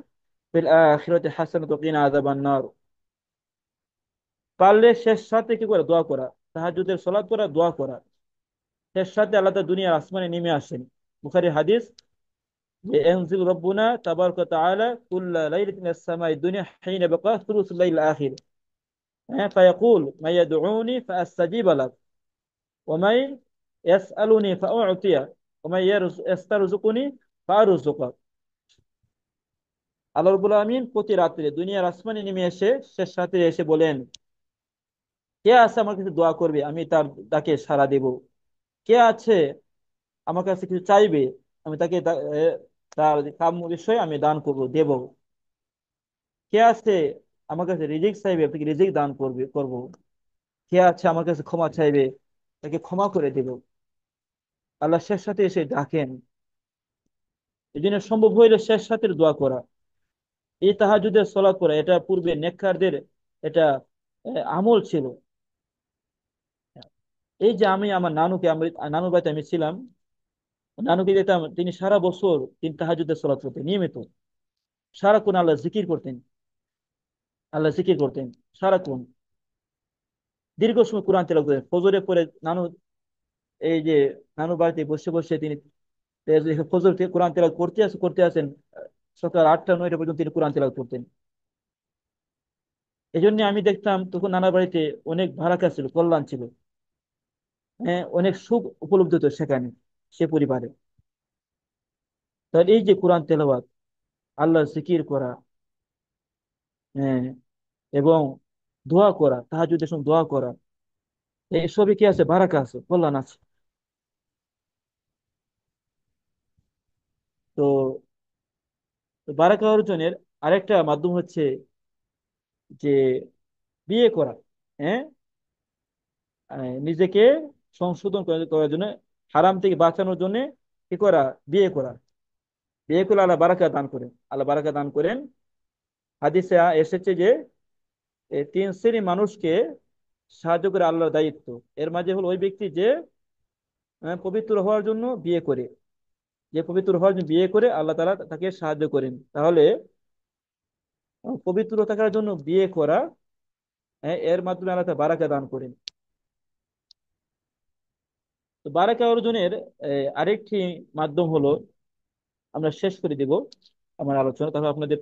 ফিল আখিরাতি হাসানাতাও ওয়া কিনা আযাবান নার। পারলে শেষ সাথে কি করে দোয়া করা, তাহাজ্জুদের সালাত করা, দোয়া করা। শেষ সাথে আল্লাহ তাআলা দুনিয়ার আসমানে নেমে আসেন। বুখারী হাদিস যে ইয়ানজিল রাব্বুনা তাবারাকা ওয়া তাআলা কুল্লা লাইলাতিন ইলাস সামাই দুনিয়া হিনা বাকা থুলুসুল লাইল আখির, ফায়াকুল মা ইয়াদউনি ফাআস্তাজিব লাক ওয়া মা ইয়াসআলুনি ফাউতিয়া ওয়া মা ইয়াস্তারযুকুনি ফাআরযুকা। আল্লাহ রাব্বুল আলামিন প্রতি রাত্রে দুনিয়ার আসমানে নেমে এসে শেষ রাতে এসে বলেন, কে আছে আমার কাছে দোয়া করবে, আমি তার ডাকে সাড়া দেব। কে আছে আমার কাছে কিছু চাইবে, আমি তাকে তার কাম্য বিষয় আমি দান করব, দেব। কে আছে আমার কাছে রিজিক চাইবে, তাকে রিজিক দান করব। কে আছে আমার কাছে ক্ষমা চাইবে, তাকে ক্ষমা করে দেব। আল্লাহ শেষ সাথে এসে ডাকেন। এই জন্য সম্ভব হইলে শেষ সাথের দোয়া করা, এই তাহাজ্জুদের সালাত করা, এটা পূর্বে নেককারদের এটা আমল ছিল। এই যে আমি আমার নানুকে, আমি নানুর বাড়িতে আমি ছিলাম, নানুকে যেতাম, তিনি সারা বছর তিনি তাহাজ্জুদের সালাত করতেন নিয়মিত, সারাক্ষণ আল্লাহ জিকির করতেন, আল্লাহ জিকির করতেন সারাক্ষণ, দীর্ঘ সময় কোরআন তেলাওয়াত করতেন। ফজরে পরে নানু, এই যে নানু বাড়িতে বসে বসে তিনি ফজর থেকে কোরআন তেলাওয়াত করতে আছেন, সকাল 8টা 9টা পর্যন্ত তিনি কোরআন তেলাওয়াত করতেন। এই জন্য আমি দেখতাম তখন নানার বাড়িতে অনেক বারাকা ছিল, কল্যাণ ছিল, অনেক সুখ উপলব্ধ হতো সেখানে। সে পরিবারে। তাহলে এই যে কোরআন তেলাওয়াত, আল্লাহর জিকির করা, হ্যাঁ, এবং দোয়া করা, তাহাজ্জুদের সময় দোয়া করা, এসবে কি আছে? বারাকা আছে, কল্যাণ আছে। তো তো বারাকা অর্জনের আরেকটা মাধ্যম হচ্ছে যে বিয়ে করা। হ্যাঁ, নিজেকে সংশোধন করার জন্য, হারাম থেকে বাঁচানোর জন্য কি করা? বিয়ে করা। বিয়ে করলে আল্লাহ বারাকা দান করেন, আল্লাহ বারাকা দান করেন। হাদিসে এসেছে যে এই তিন শ্রেণী মানুষকে সাহায্য করে আল্লাহর দায়িত্ব। এর মাঝে হলো ওই ব্যক্তি যে পবিত্র হওয়ার জন্য বিয়ে করে। যে পবিত্র হওয়ার জন্য বিয়ে করে, আল্লাহ তাআলা তাকে সাহায্য করেন। তাহলে পবিত্র থাকার জন্য বিয়ে করা, এর মাধ্যমে আল্লাহ তাআলা বারাকা দান করেন। তো বারাকা অর্জনের আরেকটি মাধ্যম হলো, আমরা শেষ করে দিব আমার আলোচনা, তাহলে আপনাদের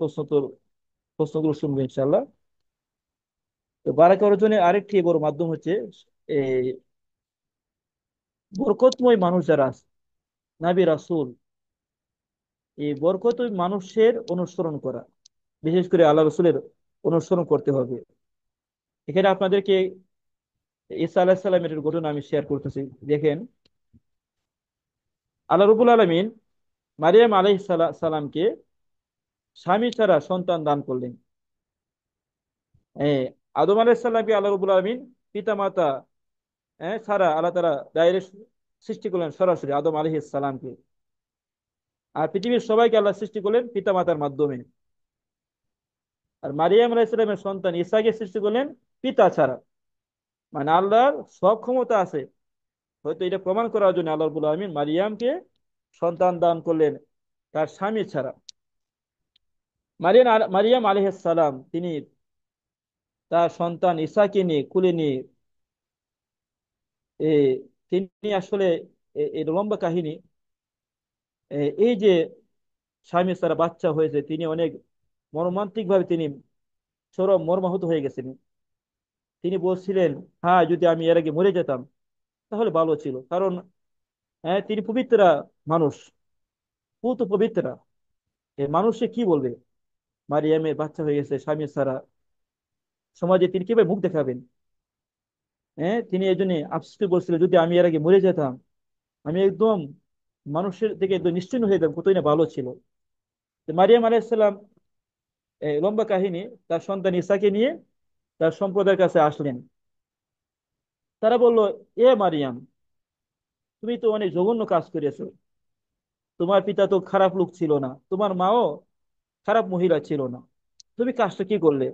প্রশ্নগুলো শুনবো ইনশাআল্লাহ। তো বারাকা অর্জনের আরেকটি বড় মাধ্যম হচ্ছে এই বরকতময় মানুষ যারা আছে, নবী রাসূল, এই বরকতময় মানুষের অনুসরণ করা, বিশেষ করে আল্লাহ রসুলের অনুসরণ করতে হবে। এখানে আপনাদেরকে ঈসা আলাইহিস সালামের ঘটনা আমি শেয়ার করতেছি। দেখেন, আল্লাহ রাব্বুল আলামিন মারিয়াম আলাইহিস সালামকে স্বামী ছাড়া সন্তান দান করলেন। হ্যাঁ, আদম আলাইহিস সালামকে আল্লাহ রাব্বুল আলামিন পিতা মাতা ছাড়া আল্লাহ তাআলা ডাইরেক্ট সৃষ্টি করলেন, সরাসরি আদম আলাইহিস সালামকে। আর পৃথিবীর সবাইকে আল্লাহ সৃষ্টি করলেন পিতা মাতার মাধ্যমে। আর মারিয়াম আলাইহিস সালামের সন্তান ঈসাকে সৃষ্টি করলেন পিতা ছাড়া। মানে আল্লাহর সব ক্ষমতা আছে, হয়তো এটা প্রমাণ করার জন্য আল্লাহ রাব্বুল আলামিন মারিয়ামকে সন্তান দান করলেন তার স্বামী ছাড়া। মারিয়াম আলাইহিস সালাম তিনি তার সন্তান ঈসাকে নিয়ে কুলে নিয়ে, এ, তিনি আসলে এই লম্বা কাহিনী, এই যে স্বামী ছাড়া বাচ্চা হয়েছে, তিনি অনেক মর্মান্তিক ভাবে তিনি চরম মর্মাহত হয়ে গেছেন। তিনি বলছিলেন, হ্যাঁ, যদি আমি এর আগে মরে যেতাম তাহলে ভালো ছিল। কারণ তিনি পবিত্রা মানুষ, পুত পবিত্রা। মানুষে কি বলবে, মারিয়ামের বাচ্চা হয়ে গেছে স্বামী ছাড়া, সমাজে তিনি কিভাবে মুখ দেখাবেন? তিনি এই জন্য আফসোস করে বলছিলেন, যদি আমি এর আগে মরে যেতাম, আমি একদম মানুষের থেকে একদম নিশ্চিন্ন হয়ে যেতাম, কতই না ভালো ছিল। তো মারিয়াম আলাইহিসসালাম, লম্বা কাহিনী, তার সন্তান ঈসাকে নিয়ে তার সম্প্রদায়ের কাছে আসলেন। তারা বলল, এ মারিয়াম, তুমি তো অনেক জঘন্য কাজ করেছো। তোমার পিতা তো খারাপ লোক ছিল না, তোমার মাও খারাপ মহিলা ছিল না, তুমি কাজটা কি করলে?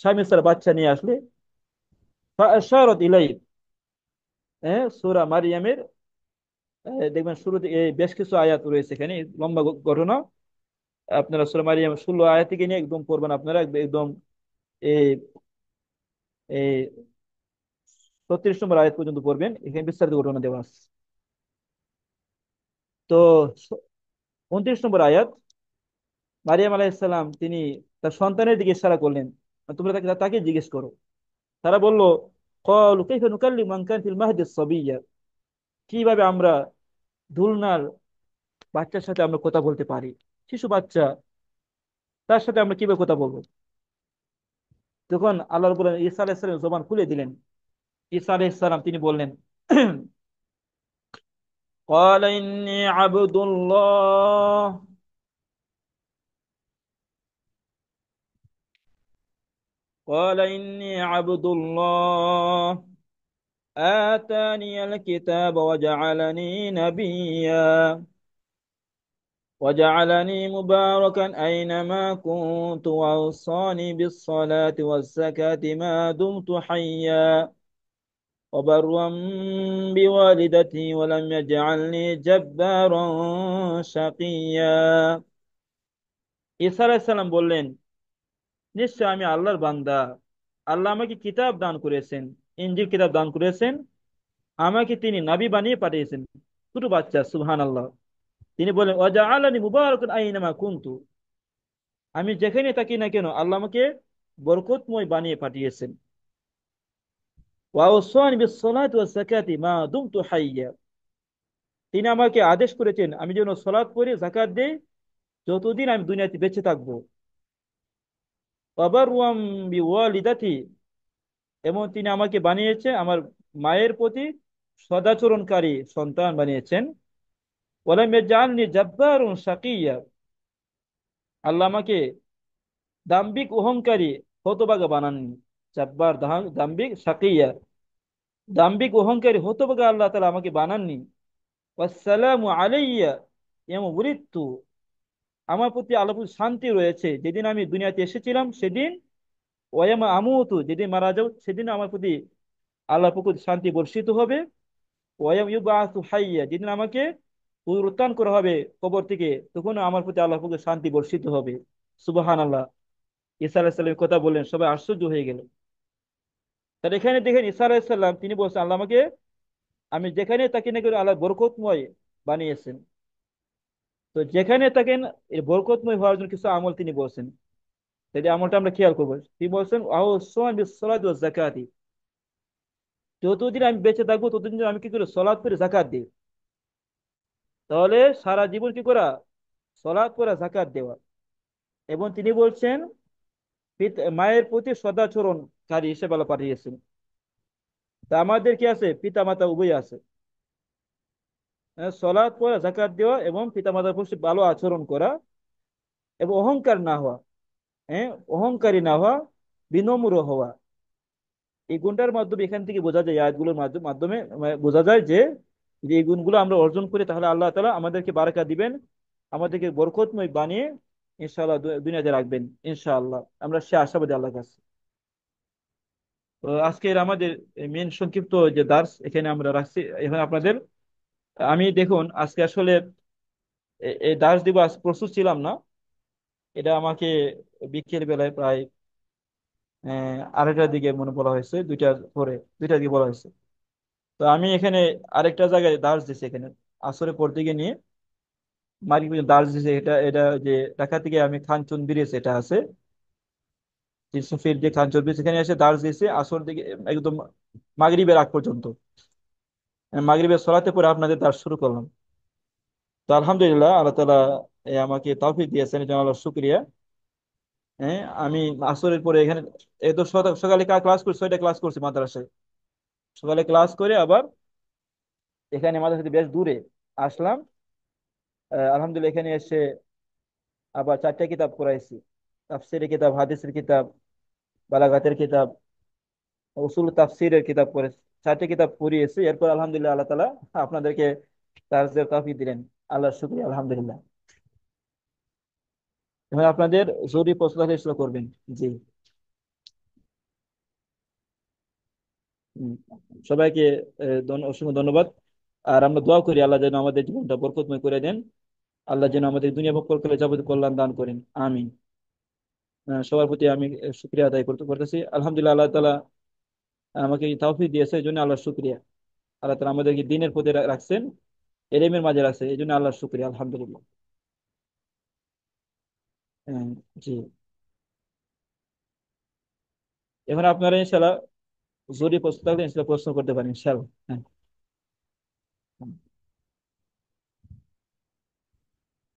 স্বামী ছাড়া বাচ্চা নিয়ে আসলে। ফাআশারাত ইলাই, সূরা মারিয়ামের দেখবেন শুরুতে বেশ কিছু আয়াত রয়েছে এখানে, লম্বা ঘটনা। আপনারা সূরা মারিয়াম 16 আয়াত থেকে নিয়ে একদম পড়বেন, আপনারা একদম এই এই 36 নম্বর আয়াত পর্যন্ত পড়বেন, এখানে বিস্তারিত ঘটনা দেওয়া আছে। তো 29 নম্বর আয়াত, মারিয়াম আলাইহিসসালাম তিনি তার সন্তানের দিকে ইশারা করলেন, তোমরা তাকে তাকে জিজ্ঞেস করো। তারা বলল, ক্বালু কাইফা নুকাল্লিমু মান কানা ফিল মাহদি সাবিয়্যা, কিভাবে আমরা দুলনার বাচ্চার সাথে আমরা কথা বলতে পারি? শিশু বাচ্চা, তার সাথে আমরা কিভাবে কথা বলবো? তখন আল্লাহ রাব্বুল আলামিন ঈসা আলাইহিস সালাম জবান খুলে দিলেন। ঈসা আলাইহিস সালাম তিনি বললেন, قال إني عبد الله قال إني عبد الله آتاني الكتاب وجعلني نبيا وجعلني مباركا أينما كنت وأوصاني بالصلاة والزكاة ما دمت حيا وبرا بوالدتي ولم يجعلني جبارا شقيا। ঈসা আলাইহিস সালাম বললেন, নিশ্চয় আমি আল্লাহর বান্দা। আল্লাহ আমাকে কিতাব দান করেছেন, ইনজিল কিতাব দান করেছেন, আমাকে তিনি নবী বানিয়ে পাঠিয়েছেন। ছোট বাচ্চা, সুবহানাল্লাহ। তিনি বলেন, ওয়াজআলানি মুবারাকান আইনামা কুনতু, আমি যেখানে থাকি না কেন আল্লাহ আমাকে বরকতময় বানিয়ে পাঠিয়েছেন। ওয়া আওসানি বিস সালাতি ওয়াজ যাকাতি মা দুমতু হাইয়া, তিনি আমাকে আদেশ করেছেন আমি যেন সলাৎ পড়ি যাকাত দেই যতদিন আমি দুনিয়াতে বেঁচে থাকবো। ওয়াবারুয়াম বিওয়ালিদাতি, এবং তিনি আমাকে বানিয়েছে আমার মায়ের প্রতি সদাচরণকারী সন্তান বানিয়েছেন। ওয়ালাম ইয়াজআলনি জাব্বারুন শাকিয়্যা, আল্লাহ আমাকে দাম্ভিক অহংকারী হতভাগা বানাননি। জাব্বার দাম্ভিক, শাকিয়্যা দাম্ভিক অহংকারী হতভাগা আল্লাহ তাআলা আমাকে বানাননি। ওয়াসসালামু আলাইয়া ইয়াওমা উলিদতু, আমার প্রতি আল্লাহ শান্তি রয়েছে যেদিন আমি দুনিয়াতে এসেছিলাম সেদিন। ওয়ায়ামা আমুতু, যেদিন মারা যাও সেদিন আমার প্রতি আল্লাহর প্রতি শান্তি বর্ষিত হবে। ওয়ায়াম ইউবাসু হাইয়া, যেদিন আমাকে পুনরুত্থান করা হবে কবর থেকে, তখন আমার প্রতি আল্লাহর প্রতি শান্তি বর্ষিত হবে। সুবহানাল্লাহ। ঈসা আলাইহিস সালামের কথা বললেন, সবাই আশ্চর্য হয়ে গেল। তাহলে এখানে দেখেন ঈসা আলাইহিস সালাম তিনি বলছেন আল্লাহ আমাকে, আমি যেখানে তাকে নাকি আল্লাহ বরকতময় বানিয়েছেন। তো যেখানে থাকেন এই বরকতময় হওয়ার জন্য কিছু আমল তিনি বলছেন, তাই আমলটা আমরা খেয়াল করবো। তিনি বলছেন আও সোয়ান বিস সালাতি ওয়াজ যাকাতি, যতদিন আমি বেঁচে থাকবো ততদিন যেন আমি কি করি, সলাৎ করে যাকাত দিই। তাহলে সারা জীবন কি করা, সলাৎ করা যাকাত দেওয়া। এবং তিনি বলছেন মায়ের প্রতি সদাচরণকারী হিসেবে আল্লাহ পাঠিয়েছেন। তা আমাদের কি আছে, পিতা মাতা উভয় আছে। সলাৎ পড়া, যাকাত দেওয়া এবং পিতা মাতার প্রতি ভালো আচরণ করা, এবং অহংকার না হওয়া। হ্যাঁ, অহংকারী না হওয়া, বিনম্র হওয়া। এই গুণটার মাধ্যমে এখান থেকে বোঝা যায়, আয়াতগুলোর মাধ্যমে মাধ্যমে বোঝা যায় যে যে এই গুণগুলো আমরা অর্জন করি তাহলে আল্লাহ তাআলা আমাদেরকে বারাকা দিবেন, আমাদেরকে বরকতময় বানিয়ে ইনশাআল্লাহ দুনিয়াতে রাখবেন। ইনশাআল্লাহ আমরা সে আশাবাদী আল্লাহর কাছে। তো আজকের আমাদের মেন সংক্ষিপ্ত যে দার্স এখানে আমরা রাখছি এখন আপনাদের। আমি দেখুন আজকে আসলে এই দার্স দিব আজ প্রস্তুত ছিলাম না। এটা আমাকে বিকেল বেলায় প্রায় আড়াইটার দিকে মনে বলা হয়েছে, দুইটার পরে, দুইটার দিকে বলা হয়েছে। তো আমি এখানে আরেকটা জায়গায় দার্স দিছি এখানে আসরের পর দিকে নিয়ে মাগরিবে দার্স দিছি। এটা এটা যে ঢাকা থেকে আমি খানচন ব্রিজ এটা আছে, ফির যে খানচন ব্রিজ এখানে এসে দার্স দিয়েছে আসর দিকে একদম মাগরিবের আগ পর্যন্ত। মাগরিবের সলাতে পরে আপনাদের দার্স শুরু করলাম। তো আলহামদুলিল্লাহ আল্লাহ তাআলা আমাকে তৌফিক দিয়েছেন, এই জন্য আল্লাহর শুকরিয়া। হ্যাঁ, আমি আসরের পরে এখানে এই তো সকালে ক্লাস করছি, 6টা ক্লাস করছি মাদ্রাসায়। সকালে ক্লাস করে আবার এখানে মাদ্রাসা থেকে বেশ দূরে আসলাম। আলহামদুলিল্লাহ এখানে এসে আবার 4টা কিতাব পড়াইছি, তাফসীরের কিতাব, হাদিসের কিতাব, বালাগাতের কিতাব, উসুল তাফসীরের কিতাব পড়ে 4টা কিতাব পড়িয়েছি। এরপর আলহামদুলিল্লাহ আল্লাহ তাআলা আপনাদেরকে তার তৌফিক দিলেন। আল্লাহর শুকরিয়া আলহামদুলিল্লাহ। এবার আপনাদের জরুরি প্রশ্ন থাকলে সেগুলো করবেন। জি। হুম। সবাইকে অসংখ্য ধন্যবাদ। আর আমরা দোয়া করি আল্লাহ যেন আমাদের জীবনটা বরকতময় করে দেন। আল্লাহ যেন আমাদের দুনিয়া ভোগ পরকালে যাবতীয় কল্যাণ দান করেন, আমিন। সবার প্রতি আমি শুকরিয়া আদায় করতে করতেছি। আলহামদুলিল্লাহ আল্লাহ তাআলা আমাকে এই তৌফিক দিয়েছে, এই জন্য আল্লাহর শুকরিয়া। আল্লাহ তাআলা আমাদেরকে দিনের পথে রাখছেন, এলেমের মাঝে রাখছে, এই জন্য আল্লাহর শুকরিয়া আলহামদুলিল্লাহ। হ্যাঁ, জি। এখন আপনারা ইনশাআল্লাহ জরুরি প্রশ্ন থাকলে ইনশাআল্লাহ প্রশ্ন করতে পারেন ইনশাআল্লাহ। হ্যাঁ।